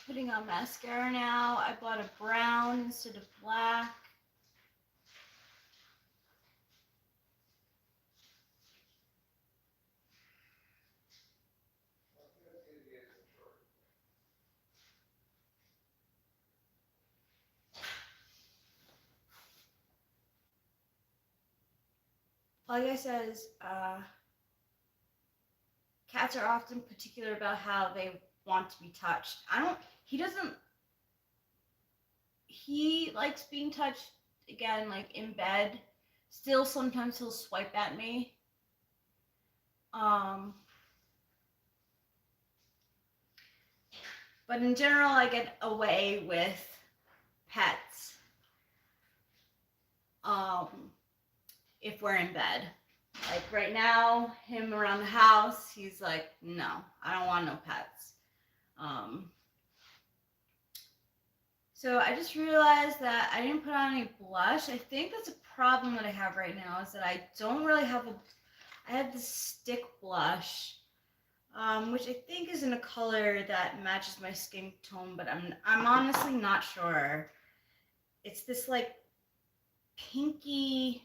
Putting on mascara now. I bought a brown instead of black. Like I says, cats are often particular about how they want to be touched. He likes being touched, again, like in bed. Still, sometimes he'll swipe at me. But in general, I get away with pets. If we're in bed. Like right now, him around the house, he's like, no, I don't want no pets. So I just realized that I didn't put on any blush. I think that's a problem that I have right now, is that I don't really have I have this stick blush, which I think is in a color that matches my skin tone, but I'm honestly not sure. It's this like pinky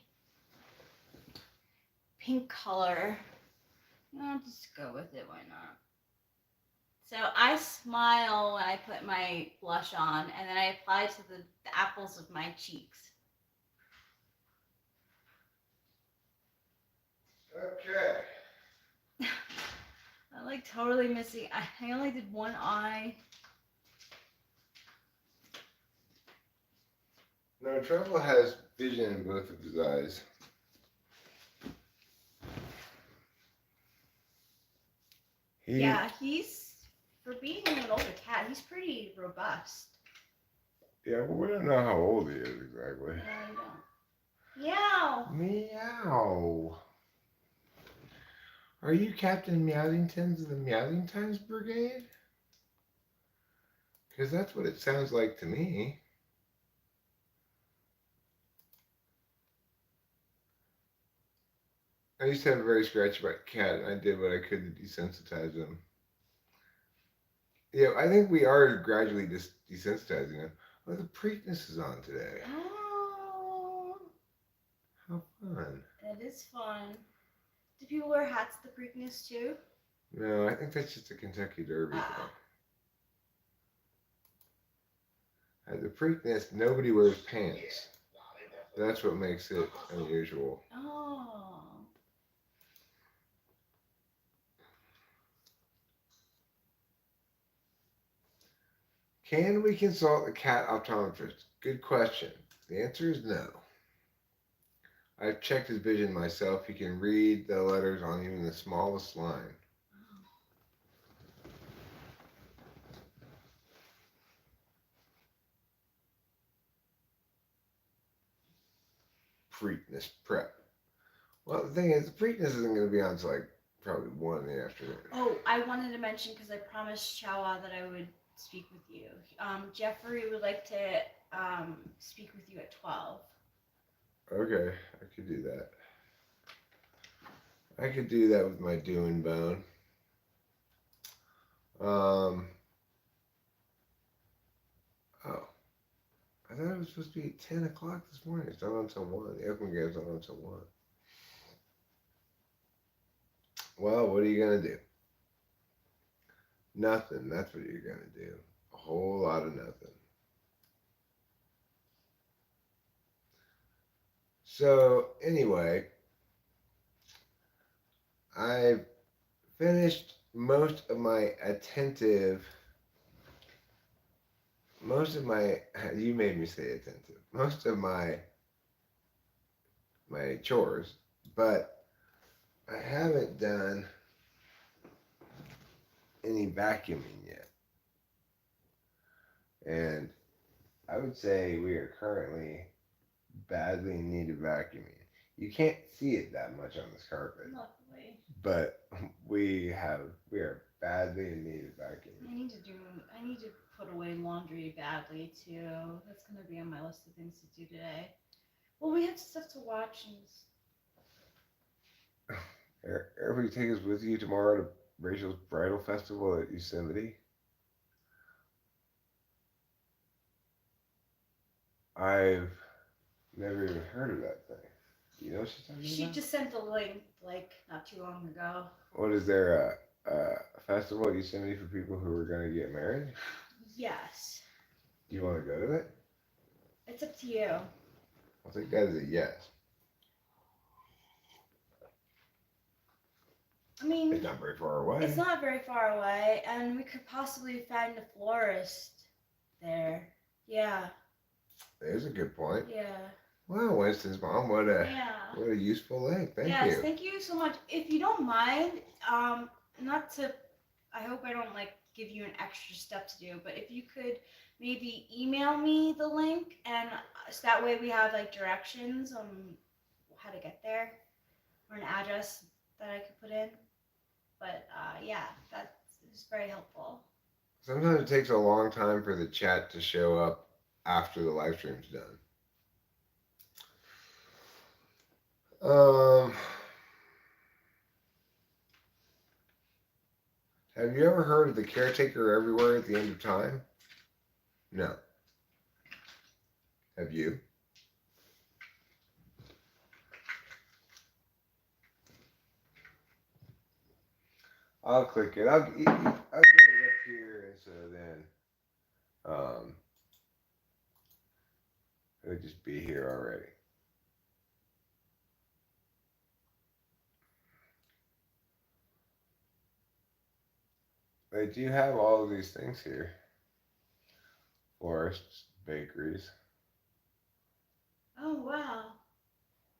pink color. I'll just go with it, why not? So I smile when I put my blush on, and then I apply to the apples of my cheeks. Okay. I'm like totally missing. I only did one eye. No, Trevor has vision in both of his eyes. Yeah, for being an older cat, he's pretty robust. Yeah, but we don't know how old he is exactly. No, we don't. Meow. Meow. Are you Captain Meowingtons of the Meowingtons Brigade? Because that's what it sounds like to me. I used to have a very scratchy cat, and I did what I could to desensitize him. Yeah, I think we are gradually desensitizing him. Oh, the Preakness is on today. Oh. How fun. That is fun. Do people wear hats at the Preakness too? No, I think that's just a Kentucky Derby thing. At the Preakness, nobody wears pants. That's what makes it unusual. Oh. Can we consult a cat optometrist? Good question. The answer is no. I've checked his vision myself. He can read the letters on even the smallest line. Preakness prep. Well, the thing is, the Preakness isn't going to be on until like probably 1 in the afternoon. Oh, I wanted to mention, because I promised Chawa that I would speak with you. Jeffrey would like to speak with you at 12. Okay, I could do that. I could do that with my doing bone. Oh, I thought it was supposed to be 10 o'clock this morning. It's not on until 1. The Oakland game's not on until 1. Well, what are you going to do? Nothing. That's what you're going to do. A whole lot of nothing. So, anyway, I've finished most of my attentive most of my you made me say attentive. Most of my chores, but I haven't done any vacuuming yet. And I would say we are currently badly in need of vacuuming. You can't see it that much on this carpet, Luckily. but we are badly in need of vacuuming. I need to put away laundry badly too. That's gonna be on my list of things to do today. Well, we have stuff to watch and Everybody take us with you tomorrow to Rachel's Bridal Festival at Yosemite. I've never even heard of that thing. Do you know what she's talking she about? just sent the link like not too long ago. What is there a festival at Yosemite for people who are going to get married? Yes. Do you want to go to it? It's up to you. I think that is a yes. I mean, It's not very far away. it's not very far away, and we could possibly find a florist there. Yeah. There's a good point. Yeah. Wow, Winston's mom, what a useful link. Thank Yes, you. thank you so much. If you don't mind, not to, I hope I don't like give you an extra step to do, but if you could maybe email me the link, and so that way we have like directions on how to get there, or an address that I could put in. But yeah, that is very helpful. Sometimes it takes a long time for the chat to show up after the live stream's done. Um, have you ever heard of the caretaker everywhere at the end of time? No. Have you? I'll click it. I'll get it up here, and so then it'll just be here already. They do have all of these things here. Forests, bakeries. Oh wow.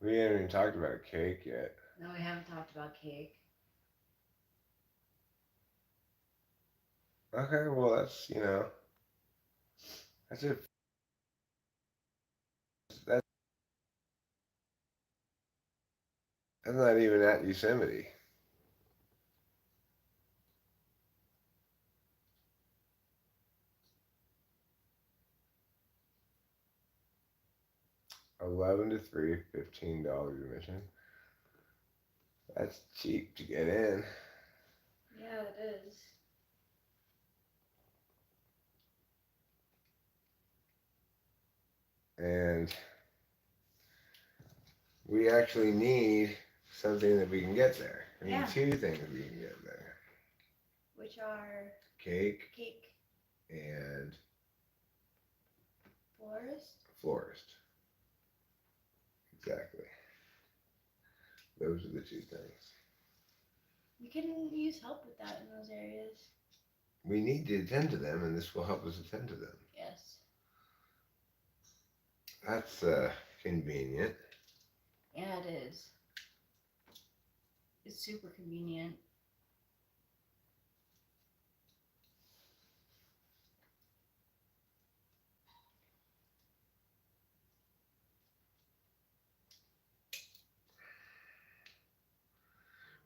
We haven't even talked about a cake yet. No, we haven't talked about cake. Okay, well that's it. That's not even at Yosemite. $11 to 3, $15 admission. That's cheap to get in. Yeah, it is. And we actually need something that we can get there. I mean, Yeah. two things we can get there. Which are Cake cake, and florist. Exactly. Those are the two things. We can use help with that in those areas. We need to attend to them, and this will help us attend to them. Yes. That's convenient. Yeah, it is. It's super convenient.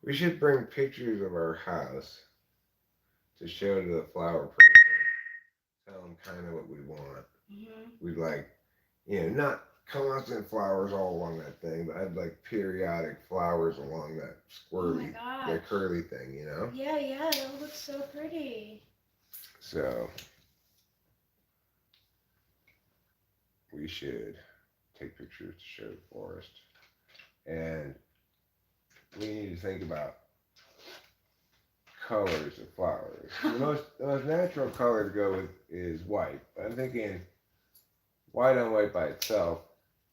We should bring pictures of our house to show to the flower person. Tell them kind of what we want. Mm-hmm. We'd like, not constant flowers all along that thing, but I'd like periodic flowers along that squirrely, that curly thing, Yeah, that looks so pretty. So we should take pictures to show the forest, and we need to think about colors of flowers. The most natural color to go with is white, but I'm thinking white on white by itself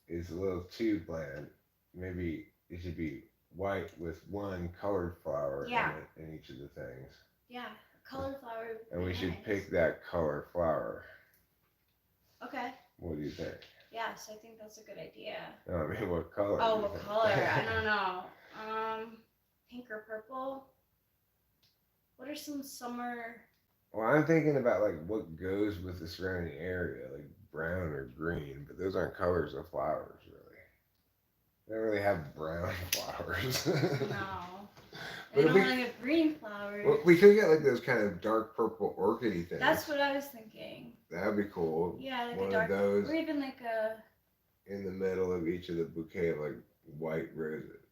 is a little too bland. Maybe it should be white with one colored flower in each of the things. Yeah, colored flower. And we should pick that color flower. Okay. What do you think? Yes, I think that's a good idea. No, I mean, what color? Oh, do you what think? color? I don't know. Pink or purple? What are some summer? Well, I'm thinking about like what goes with the surrounding area, like brown or green, but those aren't colors of flowers, really. They don't really have brown flowers. No. They But don't we, really have green flowers. well, we could get like those kind of dark purple orchidy things. That's what I was thinking. That would be cool. Yeah, like One a dark, of those or even like a. in the middle of each of the bouquet of like white roses,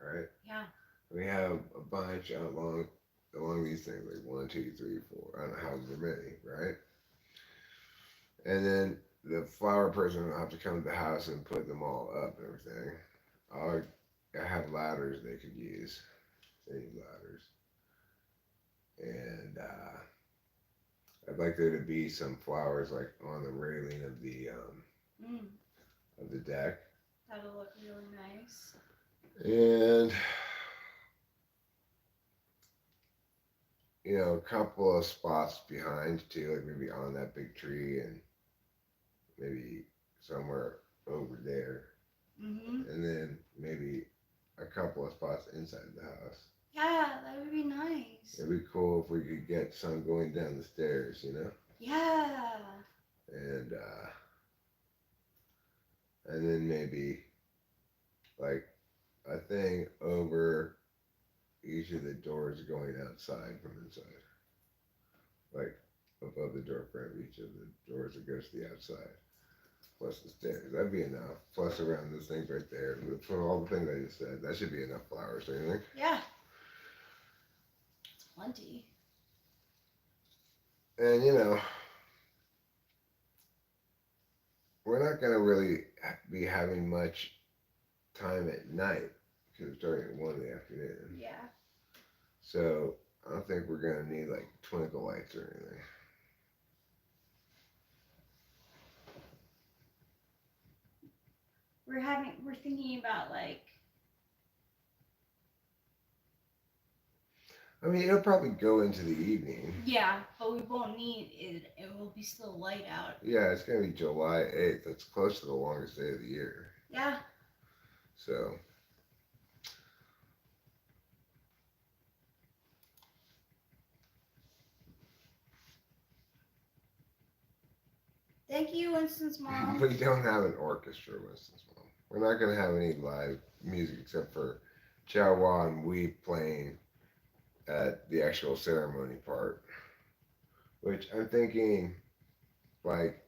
right? Yeah. We have a bunch along these things, like 1, 2, 3, 4. I don't know how many, right? And then the flower person will have to come to the house and put them all up and everything. I have ladders they could use. They need ladders. And I'd like there to be some flowers like on the railing of the deck. That'll look really nice. And a couple of spots behind too, like maybe on that big tree and maybe somewhere over there. Mhm. And then maybe a couple of spots inside the house. Yeah, that would be nice. It'd be cool if we could get some going down the stairs, Yeah. And then maybe like a thing over each of the doors going outside from inside. Like above the door frame of each of the doors that goes to the outside. Plus the stairs. That'd be enough. Plus around those things right there. For all the things I just said. That should be enough flowers, don't you think? Yeah. It's plenty. And we're not gonna really be having much time at night because it's starting at 1 in the afternoon. Yeah. So I don't think we're gonna need like twinkle lights or anything. We're thinking about like. I mean, it'll probably go into the evening. Yeah, but we won't need it. It will be still light out. Yeah, it's gonna be July 8th. That's close to the longest day of the year. Yeah. So. Thank you, Winston's mom. We don't have an orchestra, Winston's mom. We're not gonna have any live music except for Chow Wah and we playing at the actual ceremony part. Which I'm thinking, like,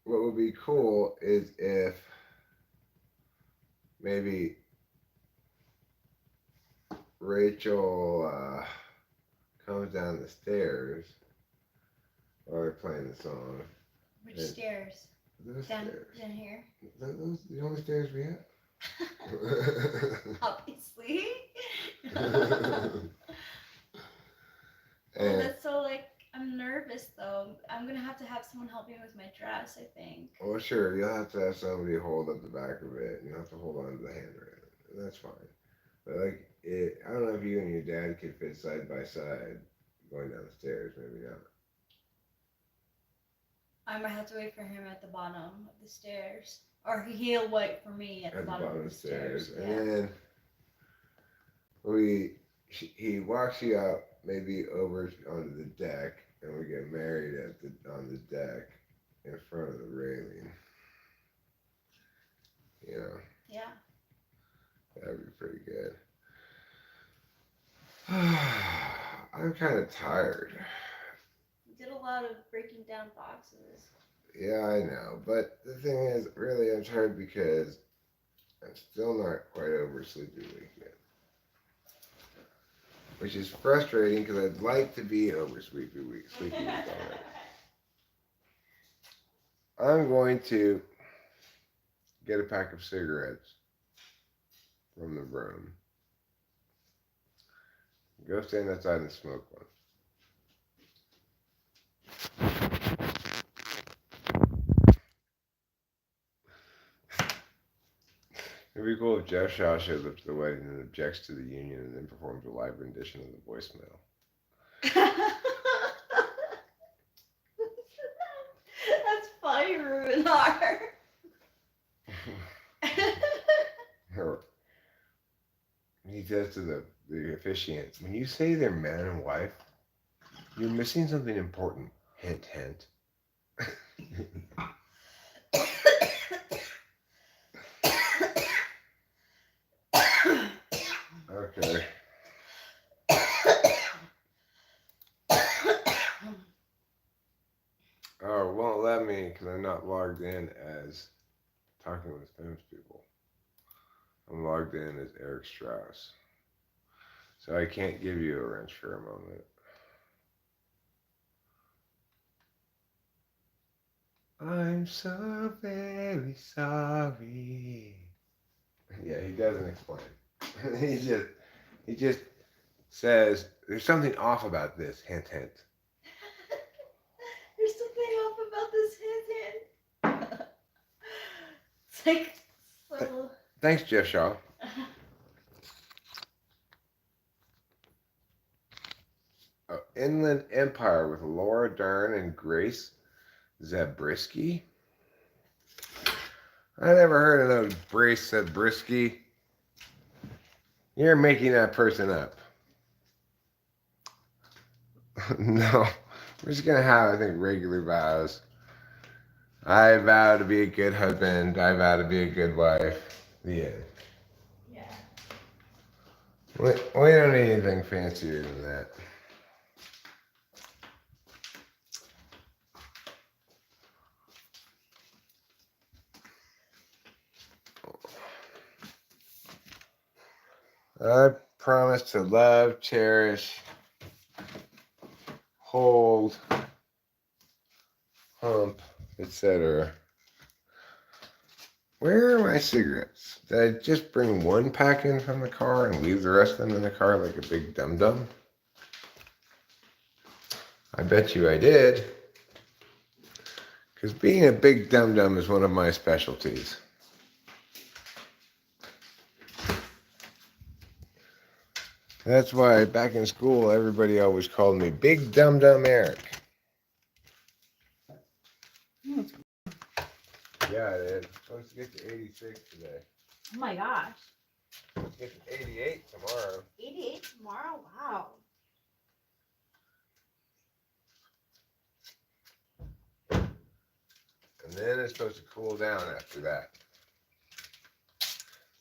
what would be cool is if maybe Rachel comes down the stairs while they're playing the song. Which stairs? Those Down stairs. here. Those the only stairs we have. Obviously. And, that's so like I'm nervous though. I'm gonna have to have someone help me with my dress, I think. well, sure, you'll have to have somebody hold up the back of it, and you'll have to hold on to the handrail. That's fine. But like, I don't know if you and your dad could fit side by side going down the stairs. Maybe not. I might have to wait for him at the bottom of the stairs, or he'll wait for me at the bottom of the stairs. And then he walks you out maybe over onto the deck, and we get married on the deck in front of the railing. Yeah. That'd be pretty good. I'm kind of tired. We did a lot of breaking down boxes. Yeah, I know. But the thing is, really, I'm tired because I'm still not quite over Sleepy Week yet. Which is frustrating because I'd like to be over Sleepy Week already. I'm going to get a pack of cigarettes from the room. Go stand outside and smoke one. It'd be cool if Jeff Shaw shows up to the wedding and objects to the union and then performs a live rendition of the voicemail. funny, Ruinar. He says to the officiant, when you say they're man and wife, you're missing something important. Hint, hint. Okay. Oh, it won't let me because I'm not logged in as Talking with Famous People. I'm logged in as Eric Strauss. So I can't give you a wrench for a moment. I'm so very sorry. Yeah, he doesn't explain. he just says there's something off about this. Hint, hint. There's something off about this hint. It's like so. Thanks, Jeff Shaw. Inland Empire with Laura Dern and Grace Zabriskie. I never heard of those Grace Zabriskie. You're making that person up. No, we're just gonna have, I think, regular vows. I vow to be a good husband. I vow to be a good wife. The end. Yeah. We don't need anything fancier than that. I promise to love, cherish, hold, hump, etc. Where are my cigarettes? Did I just bring one pack in from the car and leave the rest of them in the car like a big dum-dum? I bet you I did. Because being a big dum-dum is one of my specialties. That's why back in school, everybody always called me Big Dum Dum Eric. Yeah, I did. Supposed to get to 86 today. Oh my gosh. Supposed to get to 88 tomorrow. 88 tomorrow? Wow. And then it's supposed to cool down after that.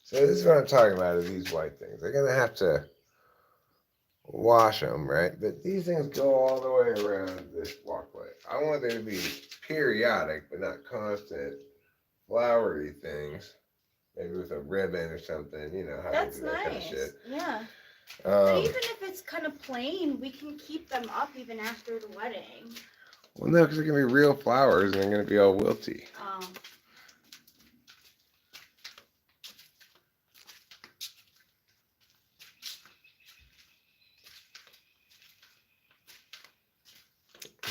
So this is what I'm talking about, is these white things. They're going to have to wash them, right? But these things go all the way around this walkway. I want there to be periodic, but not constant, flowery things. Maybe with a ribbon or something, you know how That's to do that nice. kind of shit. Yeah. But even if it's kind of plain, we can keep them up even after the wedding. Well, no, because they're going to be real flowers and they're going to be all wilty.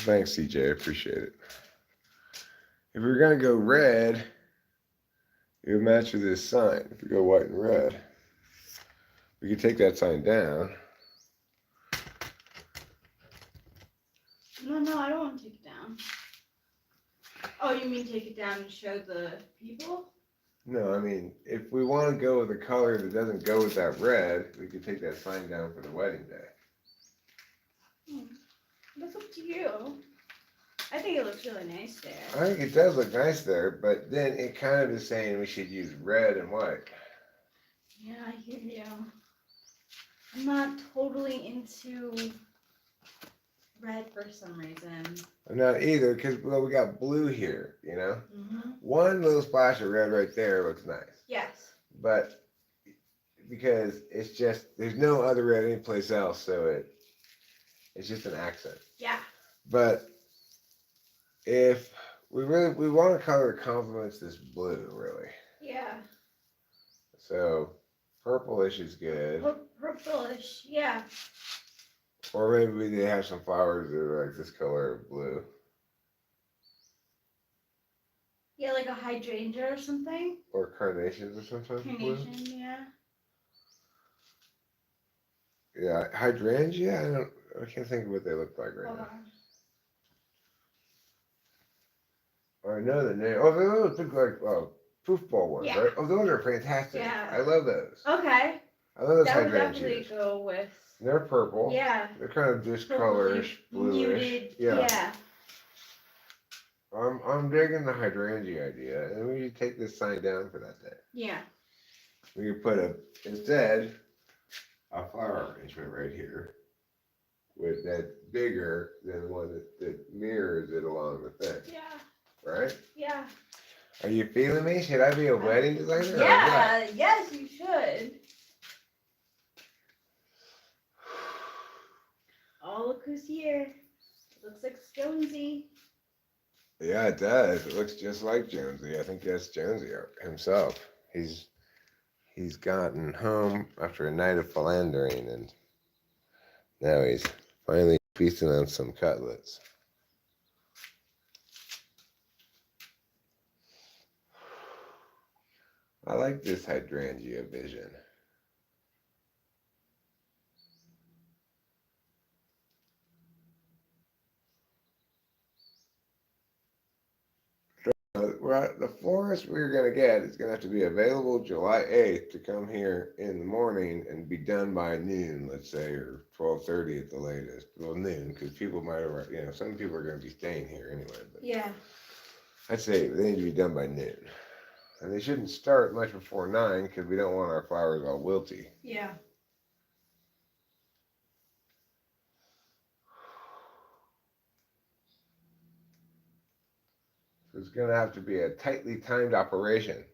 Thanks, CJ. I appreciate it. If we were going to go red, it would match with this sign. If we go white and red, we could take that sign down. No, I don't want to take it down. Oh, you mean take it down and show the people? No, I mean, if we want to go with a color that doesn't go with that red, we could take that sign down for the wedding day. That's up to you. I think it looks really nice there. I think it does look nice there, but then it kind of is saying we should use red and white. Yeah, I hear you. I'm not totally into red for some reason. I'm not either, because well, we got blue here, you know? Mm-hmm. One little splash of red right there looks nice. Yes. But because it's just, there's no other red anyplace else, so it's just an accent. Yeah. But if we want a color that complements this blue, really. Yeah. So purplish is good. Purplish, yeah. Or maybe they have some flowers that are like this color of blue. Yeah, like a hydrangea or something. Or carnations or something. Carnation, yeah. Yeah, hydrangea. I can't think of what they look like right now. I know the name. Oh, those look like foosball ones, Yeah. right? Oh, those are fantastic. Yeah. I love those. Okay. I love those That would definitely hydrangeas. go with. They're purple. Yeah. They're kind of discolorish, bluish. Muted. Yeah. Yeah. I'm digging the hydrangea idea, and we should take this sign down for that day. Yeah. We could put instead a flower arrangement right here, with that bigger than the one that mirrors it along the thing. Yeah. Right? Yeah. Are you feeling me? Should I be a wedding designer? Yeah. Yes, you should. Oh, look who's here. Looks like Jonesy. Yeah, it does. It looks just like Jonesy. I think that's Jonesy himself. He's gotten home after a night of philandering, and now he's finally feasting on some cutlets. I like this hydrangea vision. The florist we're going to get is going to have to be available July 8th to come here in the morning and be done by noon, let's say, or 12:30 at the latest. Well, noon, because people might have, some people are going to be staying here anyway. But Yeah. I'd say they need to be done by noon. And they shouldn't start much before 9 because we don't want our flowers all wilty. Yeah. It's going to have to be a tightly timed operation.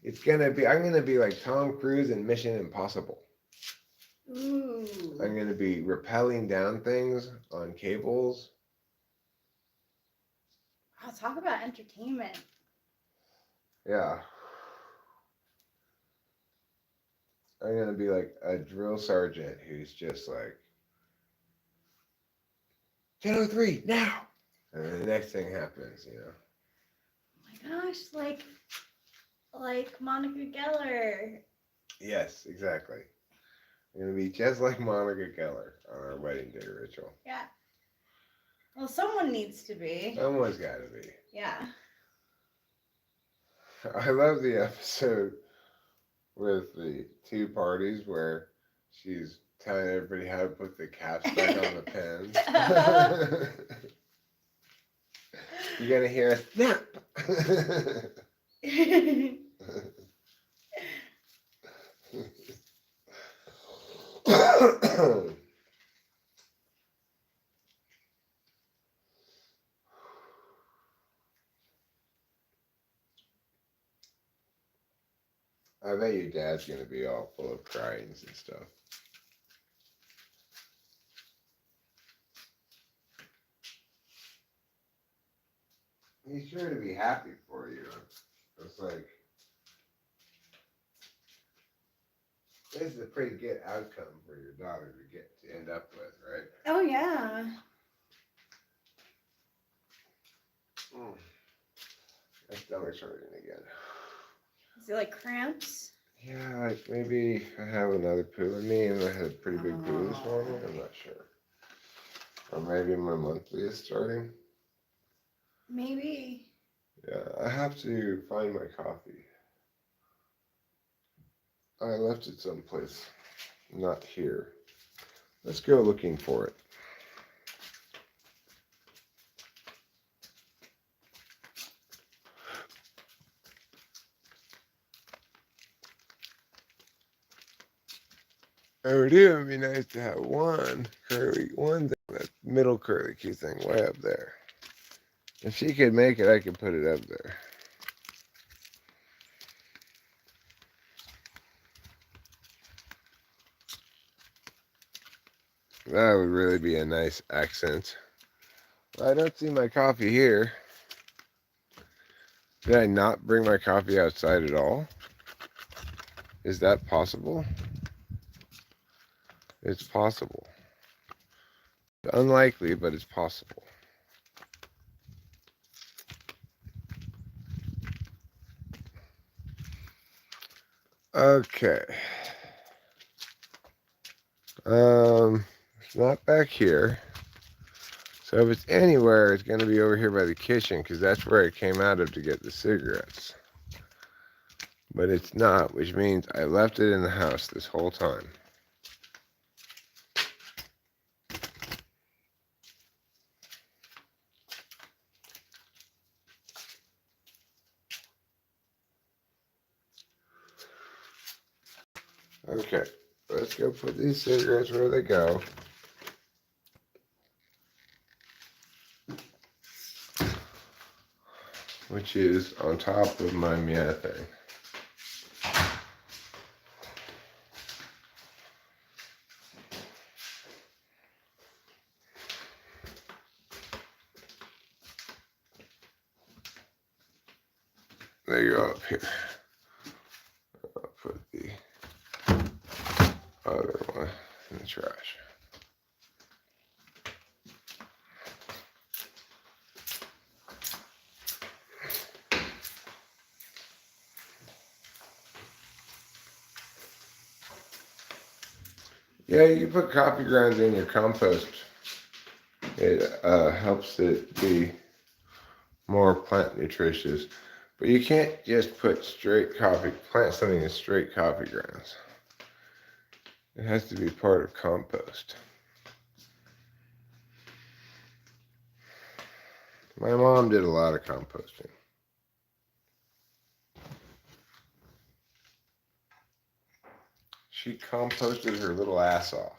I'm going to be like Tom Cruise in Mission Impossible. Ooh. I'm going to be rappelling down things on cables. I'll talk about entertainment. Yeah. I'm going to be like a drill sergeant who's just like, 10:03, now! And then the next thing happens, Oh my gosh, like Monica Geller. Yes, exactly. I'm going to be just like Monica Geller on our wedding day ritual. Yeah. Well, someone needs to be. Someone's got to be. Yeah. I love the episode with the two parties where she's telling everybody how to put the caps back on the pens. You're going to hear a snap. I bet your dad's going to be all full of cryings and stuff. He's sure to be happy for you. It's like, this is a pretty good outcome for your daughter to end up with, right? Oh, yeah. My stomach's hurting again. Is it like cramps? Yeah, like maybe I have another poo in me and I had a pretty big poo this morning. I'm not sure. Or maybe my monthly is starting. Maybe. Yeah, I have to find my coffee. I left it someplace, not here. Let's go looking for it. It would even be nice to have one thing, that middle curly key thing way up there. If she could make it, I could put it up there. That would really be a nice accent. I don't see my coffee here. Did I not bring my coffee outside at all? Is that possible? It's possible. Unlikely, but it's possible. Okay. It's not back here. So if it's anywhere, it's going to be over here by the kitchen because that's where it came out of to get the cigarettes. But it's not, which means I left it in the house this whole time. Okay, let's go put these cigarettes where they go. Which is on top of my methane. They go up here. I'll put the other one in the trash. Yeah, you can put coffee grounds in your compost. It helps it be more plant nutritious. But you can't just put plant something in straight coffee grounds. It has to be part of compost. My mom did a lot of composting. She composted her little ass off.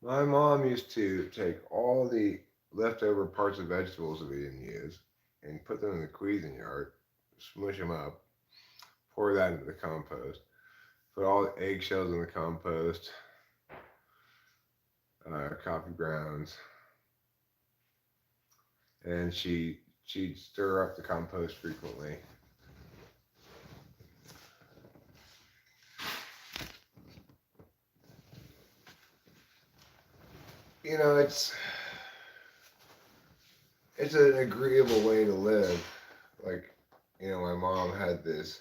My mom used to take all the leftover parts of vegetables that we didn't use and put them in the Cuisinart, smush them up, pour that into the compost, put all the eggshells in the compost, coffee grounds, and she'd stir up the compost frequently. You know, it's an agreeable way to live. Like, you know, my mom had this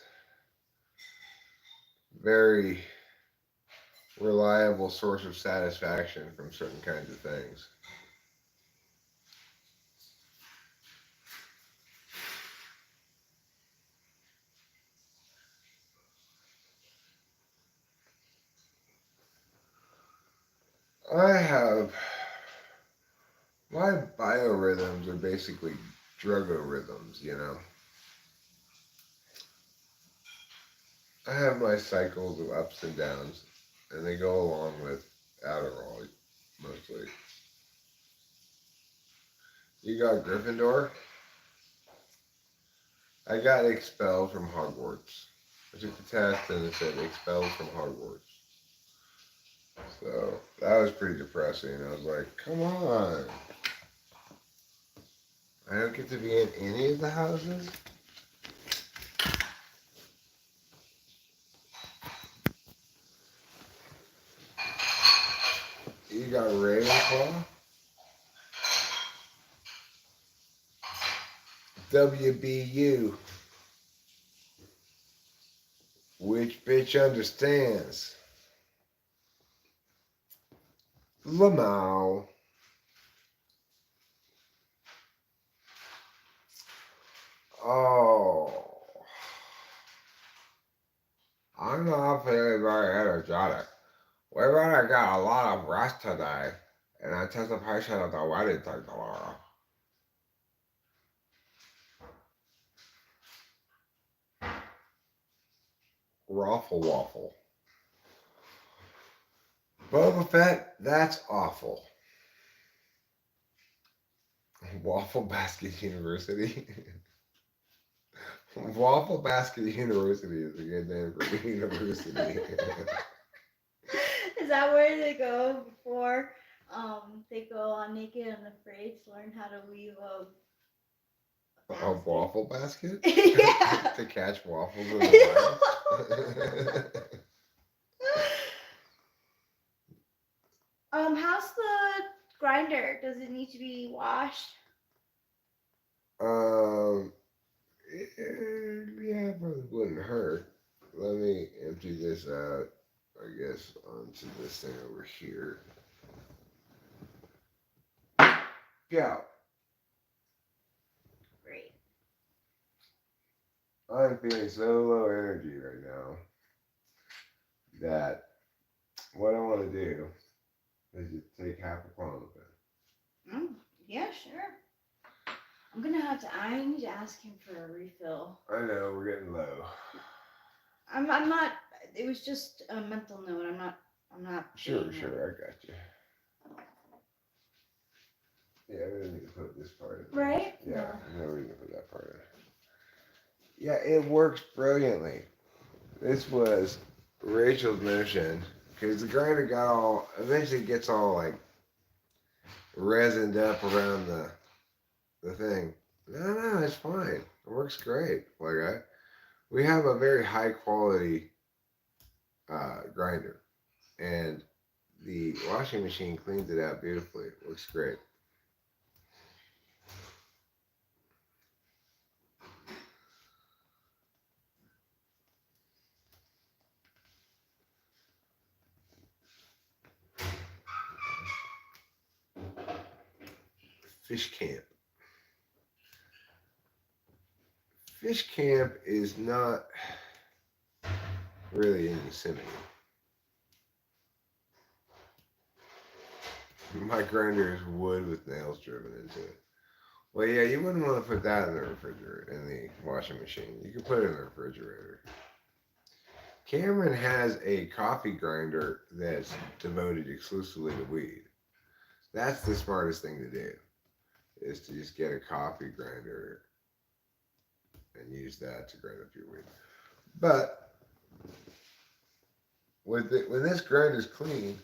very reliable source of satisfaction from certain kinds of things. I have my biorhythms are basically drugorhythms, you know. I have my cycles of ups and downs, and they go along with Adderall mostly. You got Gryffindor? I got expelled from Hogwarts. I took the test and it said expelled from Hogwarts. So that was pretty depressing. I was like, come on. I don't get to be in any of the houses? You got Ravenclaw? WBU. Which bitch understands? Lamau. Oh. I'm not feeling very energetic. We really got a lot of rest today in anticipation of the wedding thing tomorrow. Raffle waffle. Boba Fett, that's awful. Waffle Basket University. Waffle Basket University is a good name for a university. Is that where they go before they go on Naked and Afraid to learn how to weave a waffle basket? Yeah. To catch waffles in the grinder? Does it need to be washed? Yeah, probably wouldn't hurt. Let me empty this out, I guess, onto this thing over here. Yeah, Great. I'm feeling so low energy right now that what I want to do is just take half a clone of it. Yeah, sure. I need to ask him for a refill. I know, we're getting low. I'm not, it was just a mental note. I'm not. Sure, being I got you. Yeah, we don't need to put this part in. Right? Yeah, no, we need to put that part in. Yeah, it works brilliantly. This was Rachel's notion because the grinder eventually gets all like resined up around the thing. No, it's fine. It works great. We have a very high quality grinder, and the washing machine cleans it out beautifully. It looks great. Fish camp. Fish camp is not really in Yosemite. My grinder is wood with nails driven into it. Well, yeah, you wouldn't want to put that in the refrigerator, in the washing machine. You can put it in the refrigerator. Cameron has a coffee grinder that's devoted exclusively to weed. That's the smartest thing to do, is to just get a coffee grinder and use that to grind up your weed. But when this grinder's clean,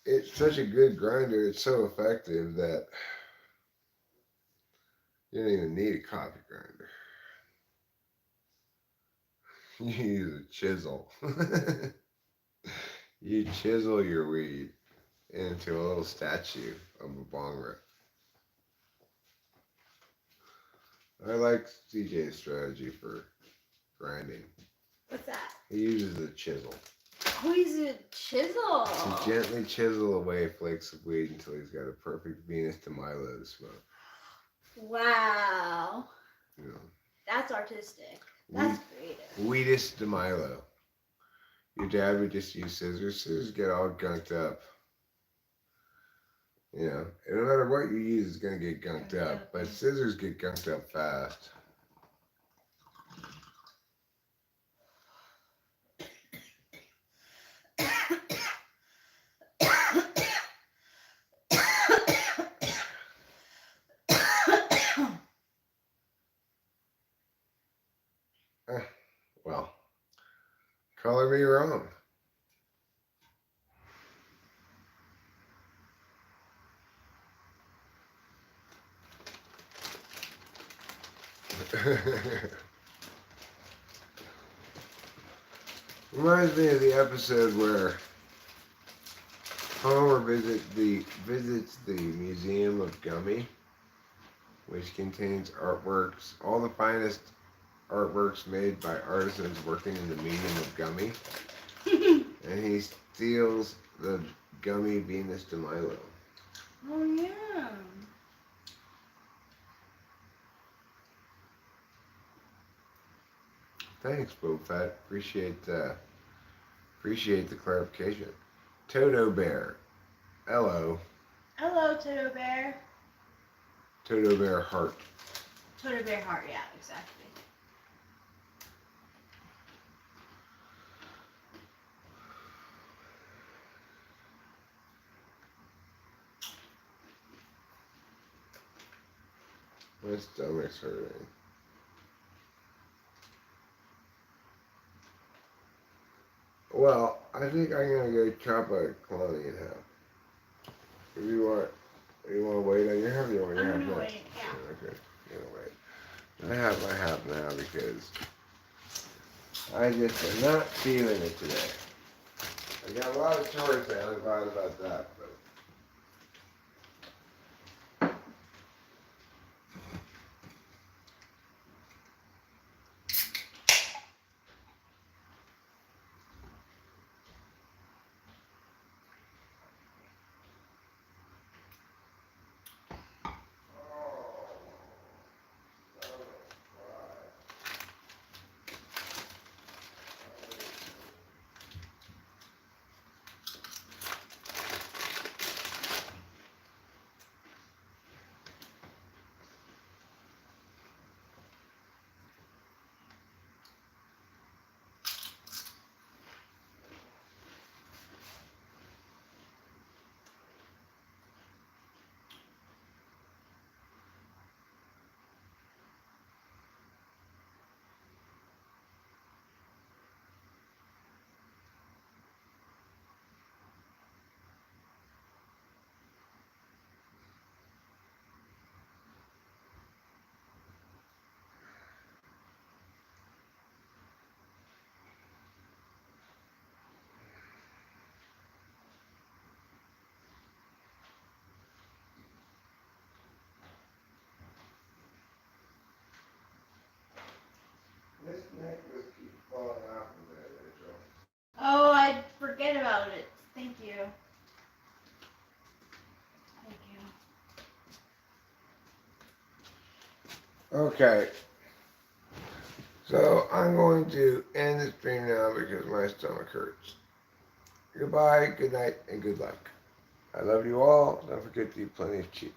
it's such a good grinder, it's so effective that you don't even need a coffee grinder. You use a chisel. You chisel your weed into a little statue of a bong rip. I like CJ's strategy for grinding. What's that? He uses a chisel. Oh, he's a chisel. To gently chisel away flakes of weed until he's got a perfect Venus de Milo to smoke. Wow. You know, That's artistic. That's creative. Venus de Milo. Your dad would just use scissors. Scissors get all gunked up. You know, and no matter what you use, it's going to get gunked up. But scissors get gunked up fast. Well, color me wrong. Reminds me of the episode where Homer visits the Museum of Gummy, which contains artworks, all the finest artworks made by artisans working in the medium of gummy, and he steals the gummy Venus de Milo. Oh yeah. Thanks, Boba Fett. Appreciate the clarification. Toto Bear. Hello. Hello, Toto Bear. Toto Bear Heart. Toto Bear heart, yeah, exactly. My stomach's hurting. Well, I think I'm gonna go chop a colony in half. If you want to wait on your half? You want your half I'm gonna next? wait, yeah. Okay, you're gonna wait. I have my half now because I just am not feeling it today. I got a lot of chores there. I'm glad about that, but Okay. So I'm going to end the stream now because my stomach hurts. Goodbye, good night, and good luck. I love you all. Don't forget to eat plenty of cheese.